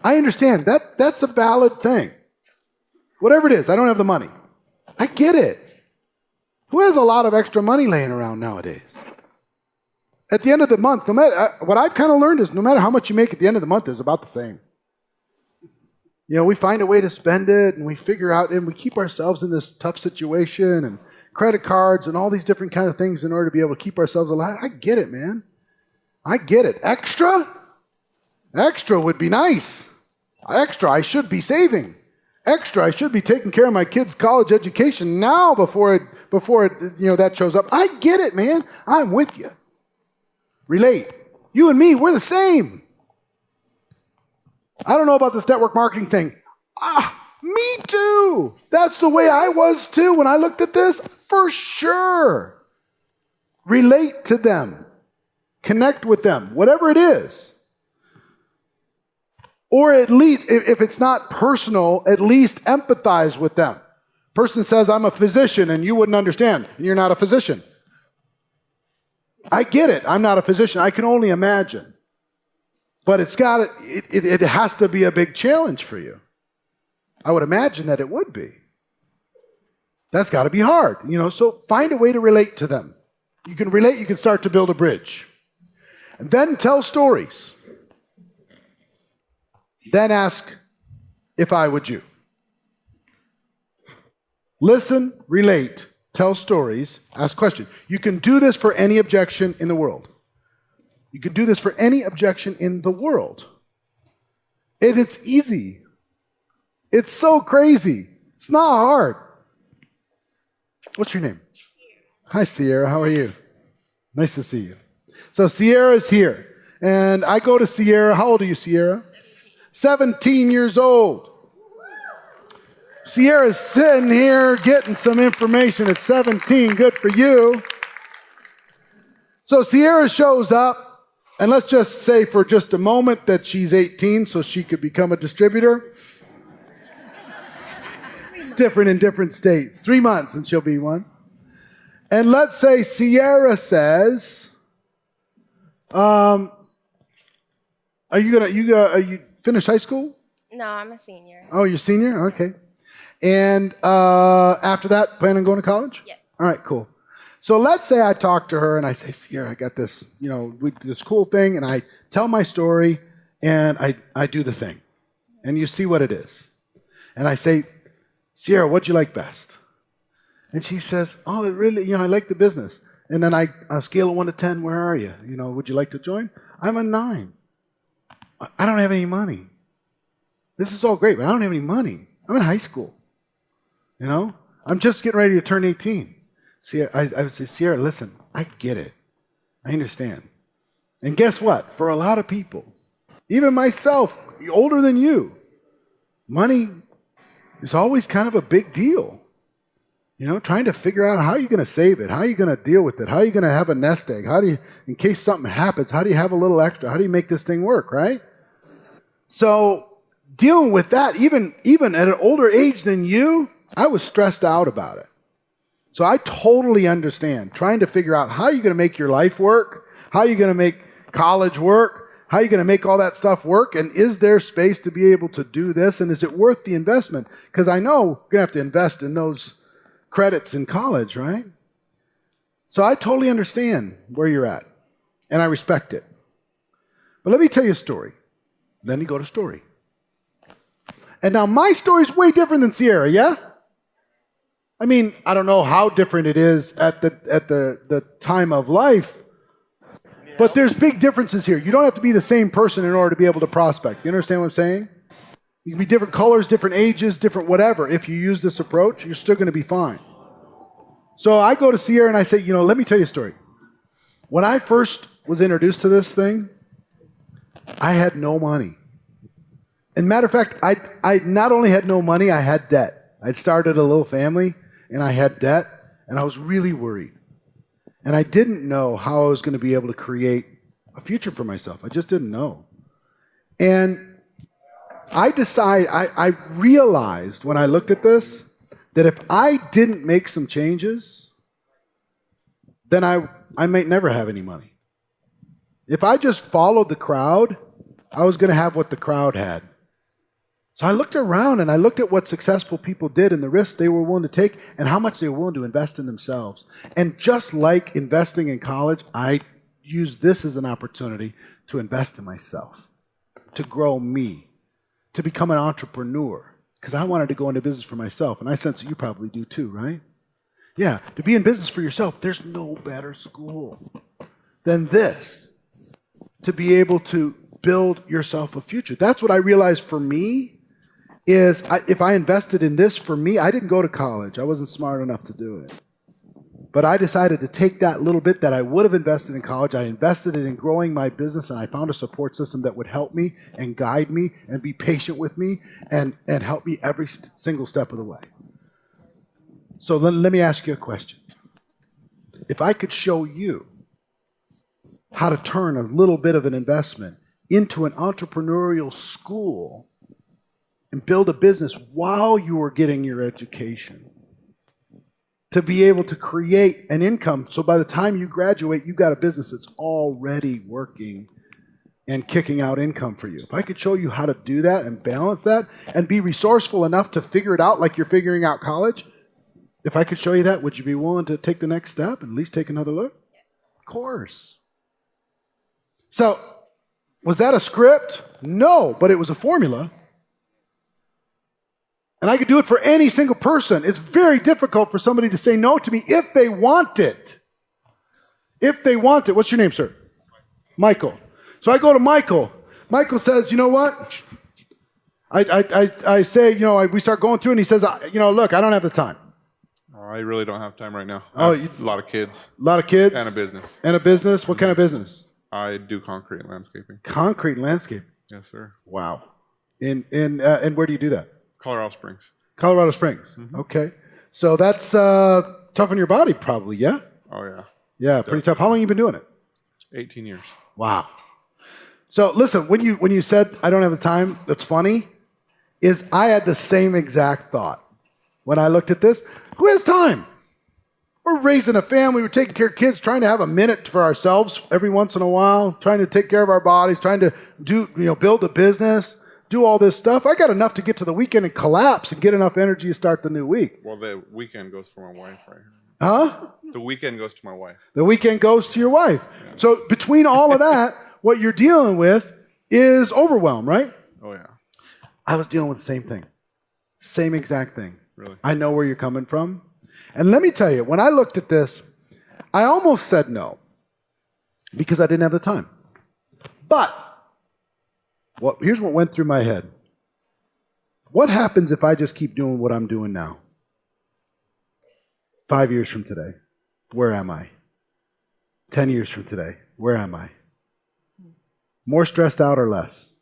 I understand. That's a valid thing. Whatever it is, I don't have the money. I get it. Who has a lot of extra money laying around nowadays? At the end of the month, what I've kind of learned is no matter how much you make at the end of the month, it's about the same. You know, we find a way to spend it, and we figure out, and we keep ourselves in this tough situation, and credit cards, and all these different kind of things in order to be able to keep ourselves alive. I get it, man. I get it. Extra? Extra would be nice. Extra, I should be saving. Extra, I should be taking care of my kids' college education now before that shows up. I get it, man. I'm with you. Relate. You and me, we're the same. I don't know about this network marketing thing. Me too. That's the way I was too when I looked at this. For sure. Relate to them. Connect with them. Whatever it is. Or at least, if it's not personal, at least empathize with them. Person says, I'm a physician, and you wouldn't understand. You're not a physician. I get it. I'm not a physician. I can only imagine. But it has to be a big challenge for you. I would imagine that it would be. That's got to be hard. So find a way to relate to them. You can relate, you can start to build a bridge. And then tell stories. Then ask, if I would you. Listen, relate, tell stories, ask questions. You can do this for any objection in the world. You can do this for any objection in the world. And it's easy. It's so crazy. It's not hard. What's your name? Hi, Sierra. How are you? Nice to see you. So Sierra's here. And I go to Sierra. How old are you, Sierra? 17 years old. Sierra's sitting here getting some information at 17. Good for you. So Sierra shows up, and let's just say for just a moment that she's 18 so she could become a distributor. It's different in different states. 3 months and she'll be one. And let's say Sierra says, are you finished high school? No, I'm a senior. Oh, you're a senior? Okay. And after that, plan on going to college? Yes. All right, cool. So let's say I talk to her and I say, Sierra, I got this, this cool thing, and I tell my story and I do the thing. And you see what it is. And I say, Sierra, what'd you like best? And she says, oh, it really, I like the business. And then on a scale of 1 to 10, where are you? Would you like to join? I'm a 9. I don't have any money. This is all great, but I don't have any money. I'm in high school. I'm just getting ready to turn 18. Sierra, I would say, Sierra, listen, I get it. I understand. And guess what? For a lot of people, even myself, older than you, money is always kind of a big deal. Trying to figure out how you're going to save it, how you're going to deal with it, how you're going to have a nest egg, how do you, in case something happens, how do you have a little extra, how do you make this thing work, right? So dealing with that, even at an older age than you, I was stressed out about it. So I totally understand trying to figure out how you're going to make your life work, how you're going to make college work, how you're going to make all that stuff work, and is there space to be able to do this, and is it worth the investment? Because I know you're going to have to invest in those credits in college, right? So I totally understand where you're at, and I respect it. But let me tell you a story. Then you go to story. And now my story is way different than Sierra, yeah? I mean, I don't know how different it is at the time of life, but there's big differences here. You don't have to be the same person in order to be able to prospect. You understand what I'm saying? You can be different colors, different ages, different whatever. If you use this approach, you're still going to be fine. So I go to Sierra and I say, let me tell you a story. When I first was introduced to this thing, I had no money. And matter of fact, I not only had no money, I had debt. I'd started a little family, and I had debt, and I was really worried. And I didn't know how I was going to be able to create a future for myself. I just didn't know. And I realized when I looked at this, that if I didn't make some changes, then I might never have any money. If I just followed the crowd, I was going to have what the crowd had. So I looked around and I looked at what successful people did and the risks they were willing to take and how much they were willing to invest in themselves. And just like investing in college, I used this as an opportunity to invest in myself, to grow me, to become an entrepreneur, because I wanted to go into business for myself. And I sense that you probably do too, right? Yeah, to be in business for yourself, there's no better school than this, to be able to build yourself a future. That's what I realized for me. If I invested in this for me, I didn't go to college. I wasn't smart enough to do it. But I decided to take that little bit that I would have invested in college, I invested it in growing my business, and I found a support system that would help me and guide me and be patient with me and help me every single step of the way. So let me ask you a question. If I could show you how to turn a little bit of an investment into an entrepreneurial school and build a business while you were getting your education, to be able to create an income so by the time you graduate, you've got a business that's already working and kicking out income for you. If I could show you how to do that and balance that and be resourceful enough to figure it out like you're figuring out college, if I could show you that, would you be willing to take the next step and at least take another look? Of course. So, was that a script? No, but it was a formula. And I could do it for any single person. It's very difficult for somebody to say no to me if they want it. If they want it. What's your name, sir? Michael. So I go to Michael. Michael says, you know what? I say, we start going through and he says, look, I don't have the time. I really don't have time right now. Oh, a lot of kids. A lot of kids? And a business. And a business? What kind of business? I do concrete and landscaping. Concrete and landscaping? Yes, sir. Wow. And where do you do that? Colorado Springs. Colorado Springs. Okay. So that's tough on your body probably, yeah? Oh, yeah. Yeah, pretty tough. How long have you been doing it? 18 years. Wow. So listen, when you said I don't have the time, that's funny, is I had the same exact thought. When I looked at this, who has time? We're raising a family, we're taking care of kids, trying to have a minute for ourselves every once in a while, trying to take care of our bodies, trying to build a business, do all this stuff. I got enough to get to the weekend and collapse and get enough energy to start the new week. Well, the weekend goes for my wife right here. Huh? The weekend goes to my wife. The weekend goes to your wife. Yeah. So between all of that, what you're dealing with is overwhelm, right? Oh, yeah. I was dealing with the same thing. Same exact thing. Really? I know where you're coming from. And let me tell you, when I looked at this, I almost said no because I didn't have the time. But here's what went through my head. What happens if I just keep doing what I'm doing now? 5 years from today, where am I? 10 years from today, where am I? More stressed out or less?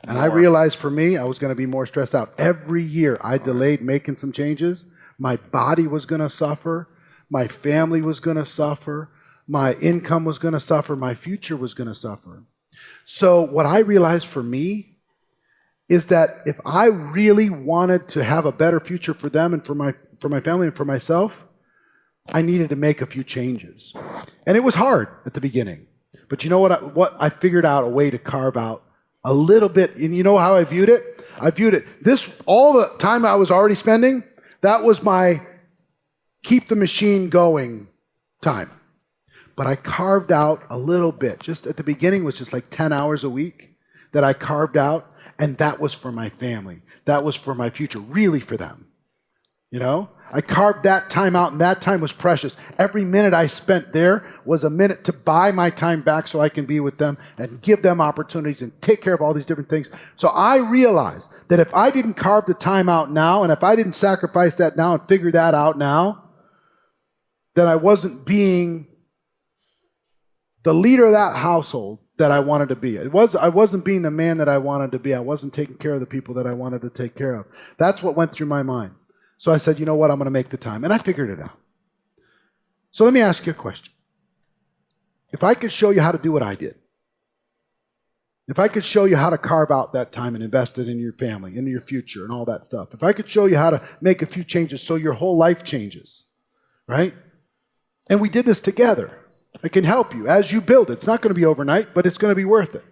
And I realized for me, I was going to be more stressed out. Every year I delayed making some changes. My body was going to suffer. My family was going to suffer. My income was going to suffer. My future was going to suffer. So what I realized for me is that if I really wanted to have a better future for them and for my family and for myself, I needed to make a few changes. And it was hard at the beginning. But you know what I figured out a way to carve out a little bit. And you know how I viewed it? All the time I was already spending, that was my keep the machine going time. But I carved out a little bit. Just at the beginning was just like 10 hours a week that I carved out. And that was for my family. That was for my future, really for them. You know? I carved that time out, and that time was precious. Every minute I spent there was a minute to buy my time back so I can be with them and give them opportunities and take care of all these different things. So I realized that if I didn't carve the time out now, and if I didn't sacrifice that now and figure that out now, then I wasn't being the leader of that household that I wanted to be. I wasn't being the man that I wanted to be. I wasn't taking care of the people that I wanted to take care of. That's what went through my mind. So I said, you know what, I'm going to make the time. And I figured it out. So let me ask you a question. If I could show you how to do what I did, if I could show you how to carve out that time and invest it in your family, in your future, and all that stuff, if I could show you how to make a few changes so your whole life changes, right? And we did this together. I can help you as you build it. It's not going to be overnight, but it's going to be worth it.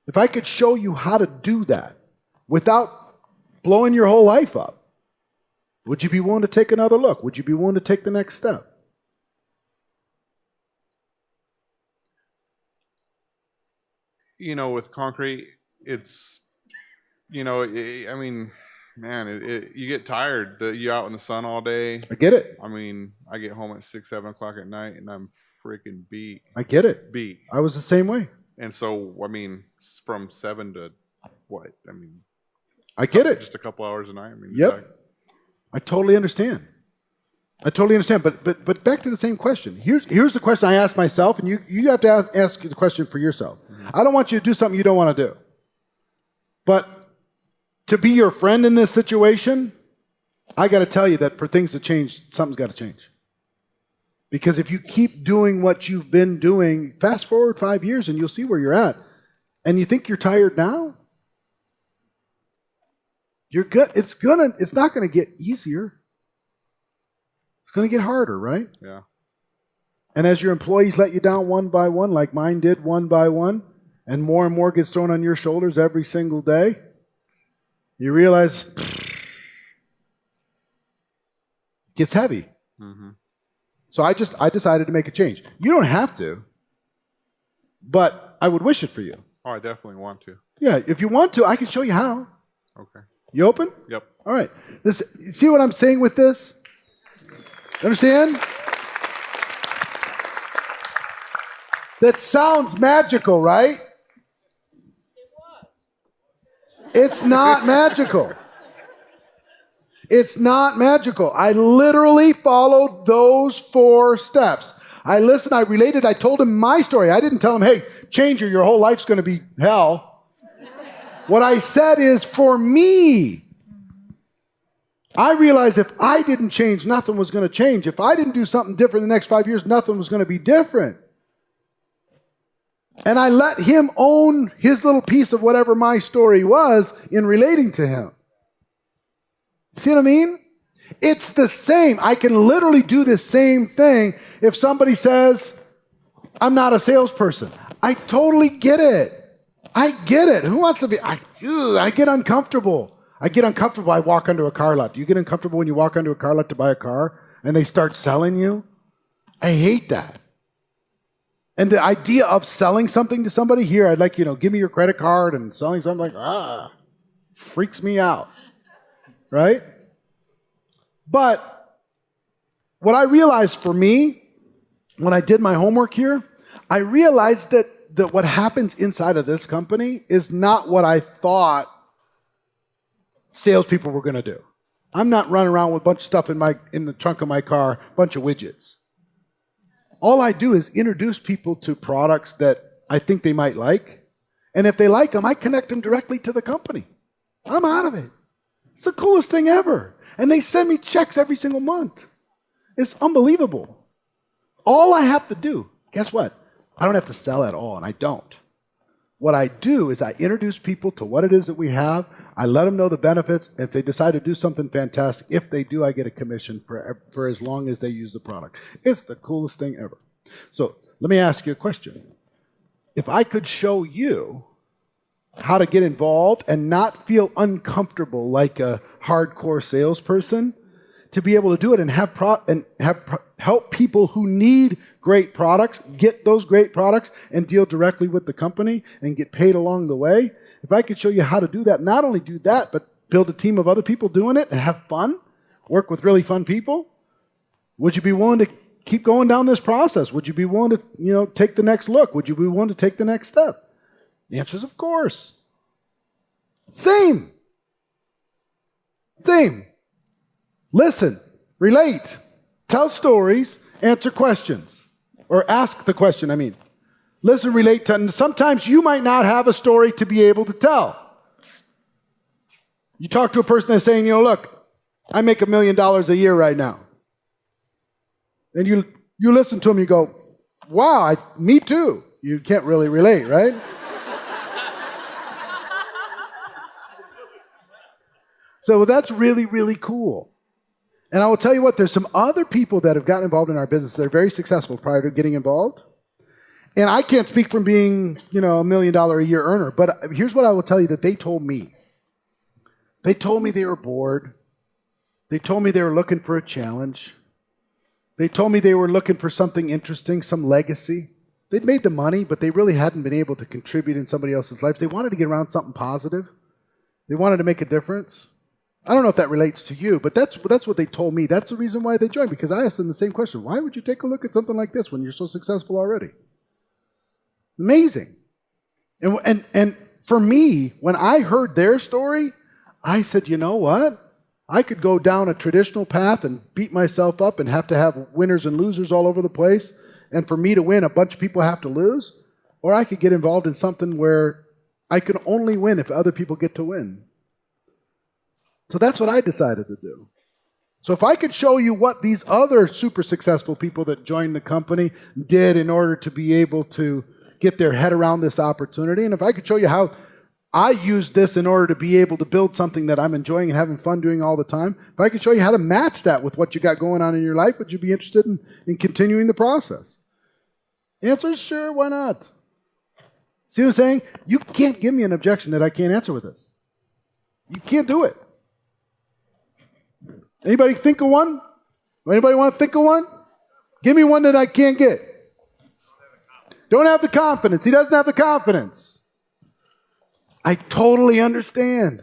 If I could show you how to do that without blowing your whole life up, would you be willing to take another look? Would you be willing to take the next step? You know, with concrete, it's, you get tired. You're out in the sun all day. I get it. I mean, I get home at 6, 7 o'clock at night, and I'm freaking beat. I get it. Beat. I was the same way. And so, I mean, from 7 to what? I mean, I get it. Just a couple hours a night. I mean, yep. I totally understand. But back to the same question. Here's the question I asked myself, and you have to ask the question for yourself. Mm-hmm. I don't want you to do something you don't want to do. But to be your friend in this situation, I got to tell you that for things to change, something's got to change. Because if you keep doing what you've been doing, fast forward 5 years and you'll see where you're at. And you think you're tired now? You're good. It's not going to get easier. It's going to get harder, right? Yeah. And as your employees let you down one by one, like mine did one by one, and more gets thrown on your shoulders every single day, you realize it gets heavy. Mm-hmm. So I decided to make a change. You don't have to, but I would wish it for you. Oh, I definitely want to. Yeah, if you want to, I can show you how. Okay. You open? Yep. All right. See what I'm saying with this? Understand? That sounds magical, right? It's not magical. It's not magical. I literally followed those 4 steps. I listened, I related, I told him my story. I didn't tell him, hey, change your whole life's going to be hell. What I said is, for me, I realized if I didn't change, nothing was going to change. If I didn't do something different in the next 5 years, nothing was going to be different. And I let him own his little piece of whatever my story was in relating to him. See what I mean? It's the same. I can literally do the same thing if somebody says, I'm not a salesperson. I totally get it. I get it. Who wants to be? I get uncomfortable. I walk under a car lot. Do you get uncomfortable when you walk under a car lot to buy a car and they start selling you? I hate that. And the idea of selling something to somebody here, I'd like, give me your credit card and selling something freaks me out. Right? But what I realized for me, when I did my homework here, I realized that what happens inside of this company is not what I thought salespeople were going to do. I'm not running around with a bunch of stuff in the trunk of my car, a bunch of widgets. All I do is introduce people to products that I think they might like. And if they like them, I connect them directly to the company. I'm out of it. It's the coolest thing ever. And they send me checks every single month. It's unbelievable. All I have to do, guess what? I don't have to sell at all, and I don't. What I do is I introduce people to what it is that we have. I let them know the benefits. If they decide to do something fantastic, if they do, I get a commission for as long as they use the product. It's the coolest thing ever. So let me ask you a question. If I could show you how to get involved and not feel uncomfortable like a hardcore salesperson, to be able to do it and help people who need great products, get those great products and deal directly with the company and get paid along the way. If I could show you how to do that, not only do that, but build a team of other people doing it and have fun, work with really fun people, would you be willing to keep going down this process? Would you be willing to, take the next look? Would you be willing to take the next step? The answer is of course. Same. Listen, relate, tell stories, answer questions. Or ask the question, Listen, relate to, and sometimes you might not have a story to be able to tell. You talk to a person that's saying, look, I make $1 million a year right now. And you listen to them, you go, wow, me too. You can't really relate, right? So that's really, really cool. And I will tell you what, there's some other people that have gotten involved in our business that are very successful prior to getting involved. And I can't speak from being, $1 million a year earner, but here's what I will tell you that they told me. They told me they were bored. They told me they were looking for a challenge. They told me they were looking for something interesting, some legacy. They'd made the money, but they really hadn't been able to contribute in somebody else's life. They wanted to get around something positive. They wanted to make a difference. I don't know if that relates to you, but that's what they told me. That's the reason why they joined, because I asked them the same question. Why would you take a look at something like this when you're so successful already? Amazing. And for me, when I heard their story, I said, you know what? I could go down a traditional path and beat myself up and have to have winners and losers all over the place. And for me to win, a bunch of people have to lose. Or I could get involved in something where I can only win if other people get to win. So that's what I decided to do. So if I could show you what these other super successful people that joined the company did in order to be able to get their head around this opportunity, and if I could show you how I used this in order to be able to build something that I'm enjoying and having fun doing all the time, if I could show you how to match that with what you got going on in your life, would you be interested in continuing the process? The answer is sure, why not? See what I'm saying? You can't give me an objection that I can't answer with this. You can't do it. Anybody think of one? Anybody want to think of one? Give me one that I can't get. Don't have the confidence. He doesn't have the confidence. I totally understand.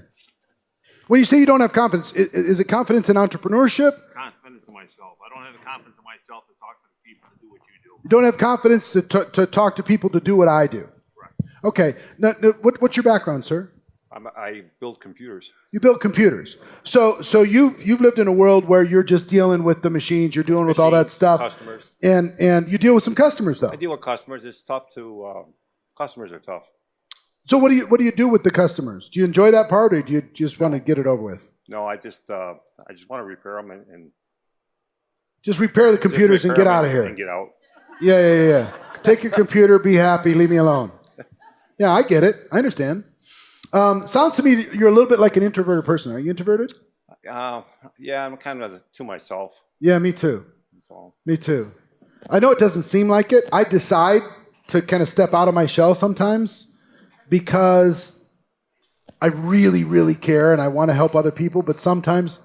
When you say you don't have confidence, is it confidence in entrepreneurship? Confidence in myself. I don't have the confidence in myself to talk to the people to do what you do. You don't have confidence to talk to people to do what I do? Right. Okay. Now, what's your background, sir? I build computers. You build computers. So you've lived in a world where you're just dealing with the machines, you're dealing with all that stuff. Customers. And you deal with some customers, though. I deal with customers. It's tough to, customers are tough. So what do you do with the customers? Do you enjoy that part, or do you just want to get it over with? No, I just want to repair them and Just repair the just computers and repair get 'em out of here. and get out. Yeah. Take your computer, be happy, leave me alone. Yeah, I get it. I understand. Sounds to me you're a little bit like an introverted person. Are you introverted? Yeah, I'm kind of to myself. Yeah, me too. So Me too. I know it doesn't seem like it. I decide to kind of step out of my shell sometimes because I really, really care and I want to help other people, but sometimes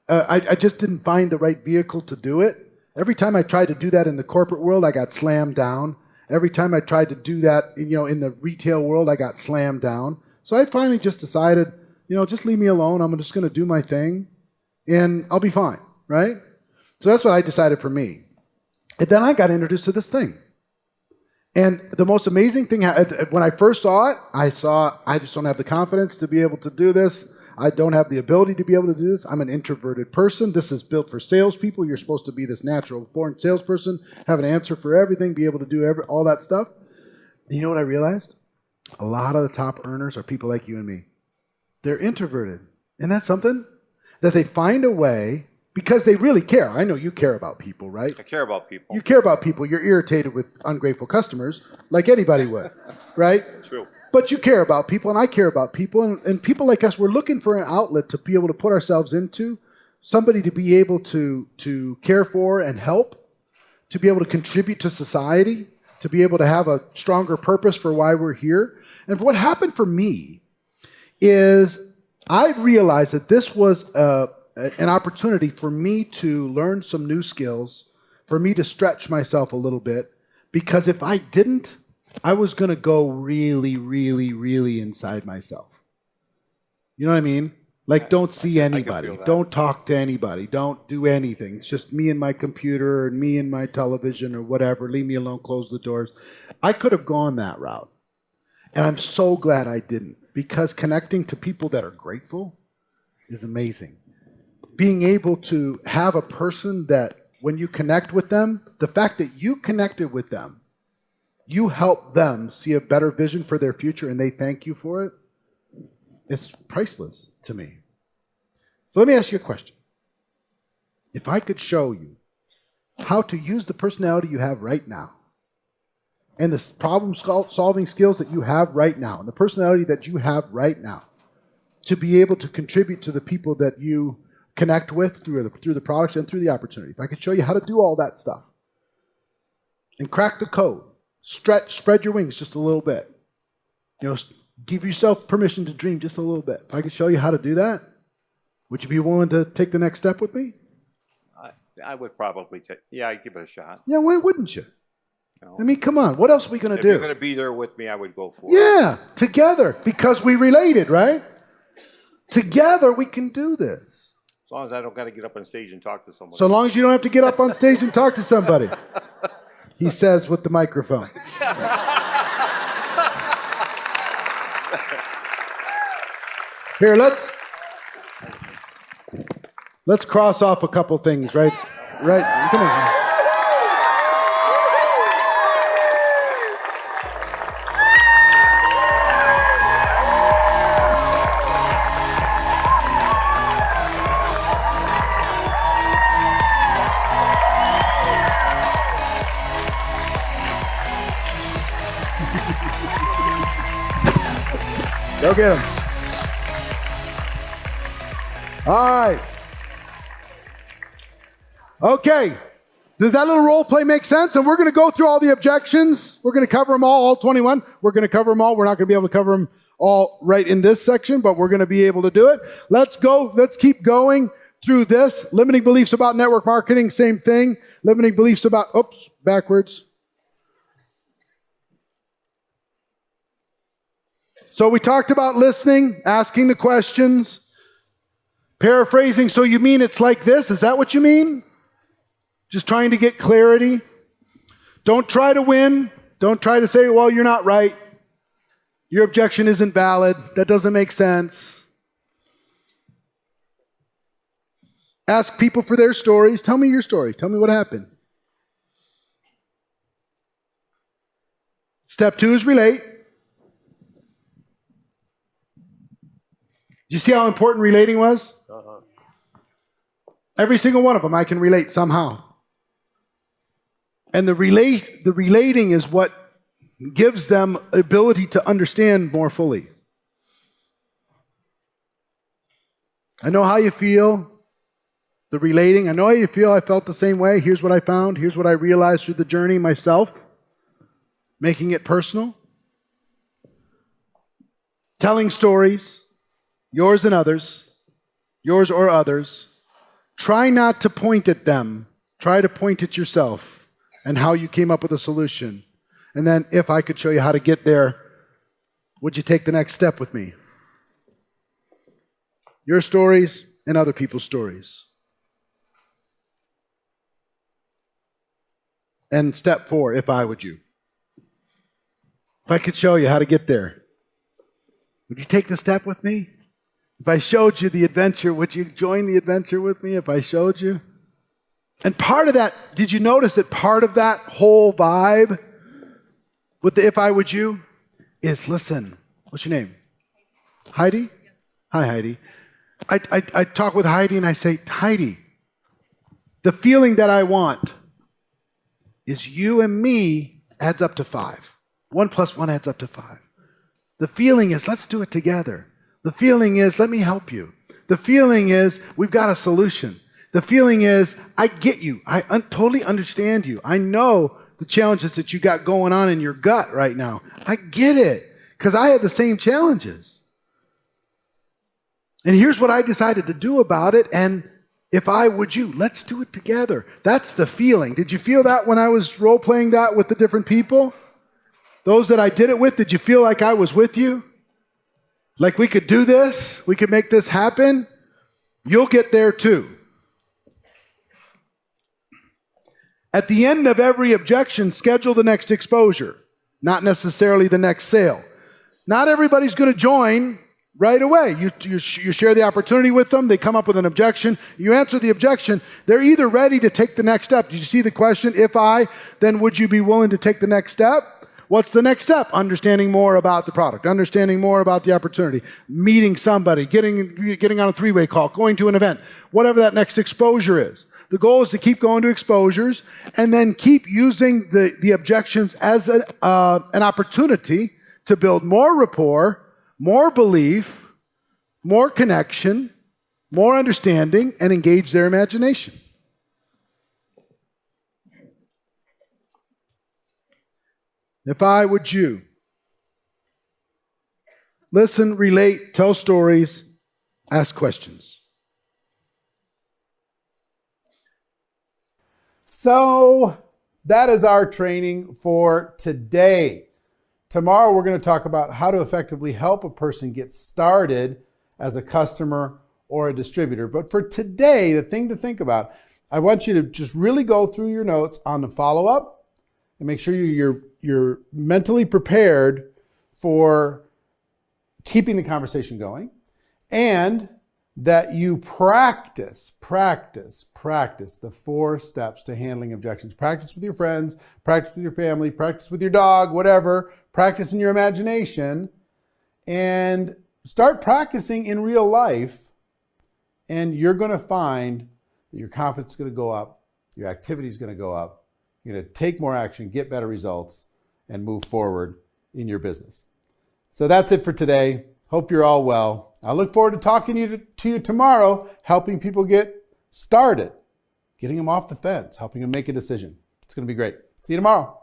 I just didn't find the right vehicle to do it. Every time I tried to do that in the corporate world, I got slammed down. Every time I tried to do that, in the retail world, I got slammed down. So I finally just decided, just leave me alone. I'm just going to do my thing, and I'll be fine, right? So that's what I decided for me. And then I got introduced to this thing. And the most amazing thing, when I first saw it, I just don't have the confidence to be able to do this. I don't have the ability to be able to do this. I'm an introverted person. This is built for salespeople. You're supposed to be this natural-born salesperson, have an answer for everything, be able to do all that stuff. And you know what I realized? A lot of the top earners are people like you and me. They're introverted. Isn't that something? That they find a way, because they really care. I know you care about people, right? I care about people. You care about people. You're irritated with ungrateful customers, like anybody would, right? True. But you care about people, and I care about people, and people like us, we're looking for an outlet to be able to put ourselves into, somebody to be able to care for and help, to be able to contribute to society, to be able to have a stronger purpose for why we're here. And what happened for me is I realized that this was an opportunity for me to learn some new skills, for me to stretch myself a little bit, because if I didn't, I was going to go really, really, really inside myself. You know what I mean? Like, don't see anybody. Don't talk to anybody. Don't do anything. It's just me and my computer and me and my television or whatever. Leave me alone, close the doors. I could have gone that route. And I'm so glad I didn't, because connecting to people that are grateful is amazing. Being able to have a person that when you connect with them, the fact that you connected with them, you help them see a better vision for their future and they thank you for it, it's priceless to me. So let me ask you a question. If I could show you how to use the personality you have right now and the problem-solving skills that you have right now and the personality that you have right now to be able to contribute to the people that you connect with through the products and through the opportunity, if I could show you how to do all that stuff and crack the code, spread your wings just a little bit. Give yourself permission to dream just a little bit. If I could show you how to do that, would you be willing to take the next step with me? I would probably I'd give it a shot. Yeah, why wouldn't you? No. I mean, come on. What else are we going to do? If you're going to be there with me, I would go for it. Yeah, together, because we related, right? Together we can do this. As long as I don't got to get up on stage and talk to somebody. So long as you don't have to get up on stage and talk to somebody. He says with the microphone. Here, let's cross off a couple things, right? Right. Come on. Go get him. All right. Okay. Does that little role play make sense? And we're going to go through all the objections. We're going to cover them all 21. We're going to cover them all. We're not going to be able to cover them all right in this section, but we're going to be able to do it. Let's go. Let's keep going through this. Limiting beliefs about network marketing, same thing. Limiting beliefs about, backwards. So we talked about listening, asking the questions, paraphrasing. So you mean it's like this? Is that what you mean? Just trying to get clarity. Don't try to win. Don't try to say, well, you're not right. Your objection isn't valid. That doesn't make sense. Ask people for their stories. Tell me your story. Tell me what happened. Step 2 is relate. Do you see how important relating was? Every single one of them I can relate somehow. And the relating is what gives them ability to understand more fully. I know how you feel. The relating, I know how you feel. I felt the same way. Here's what I found. Here's what I realized through the journey myself. Making it personal. Telling stories, yours and others, yours or others. Try not to point at them. Try to point at yourself and how you came up with a solution. And then if I could show you how to get there, would you take the next step with me? Your stories and other people's stories. And step 4, if I would you. If I could show you how to get there, would you take the step with me? If I showed you the adventure, would you join the adventure with me if I showed you? And part of that, did you notice that part of that whole vibe with the if I would you is, listen, what's your name? Heidi? Hi, Heidi. I talk with Heidi and I say, Heidi, the feeling that I want is you and me adds up to 5. 1 plus 1 adds up to 5. The feeling is, let's do it together. The feeling is, let me help you. The feeling is, we've got a solution. The feeling is, I get you. I totally understand you. I know the challenges that you got going on in your gut right now. I get it, because I had the same challenges. And here's what I decided to do about it, and if I would you, let's do it together. That's the feeling. Did you feel that when I was role-playing that with the different people? Those that I did it with, did you feel like I was with you? Like we could do this? We could make this happen? You'll get there too. At the end of every objection, schedule the next exposure, not necessarily the next sale. Not everybody's going to join right away. You share the opportunity with them. They come up with an objection. You answer the objection. They're either ready to take the next step. Did you see the question? If I, then would you be willing to take the next step? What's the next step? Understanding more about the product, understanding more about the opportunity, meeting somebody, getting on a 3-way call, going to an event, whatever that next exposure is. The goal is to keep going to exposures and then keep using the objections as an opportunity to build more rapport, more belief, more connection, more understanding, and engage their imagination. If I would you, listen, relate, tell stories, ask questions. So that is our training for today. Tomorrow we're going to talk about how to effectively help a person get started as a customer or a distributor. But for today, the thing to think about, I want you to just really go through your notes on the follow-up and make sure you're mentally prepared for keeping the conversation going, and that you practice the 4 steps to handling objections. Practice with your friends, practice with your family, practice with your dog, whatever. Practice in your imagination, and start practicing in real life, and you're going to find that your confidence is going to go up, your activity is going to go up, you're going to take more action, get better results, and move forward in your business. So that's it for today. Hope you're all well. I look forward to talking to you tomorrow, helping people get started, getting them off the fence, helping them make a decision. It's going to be great. See you tomorrow.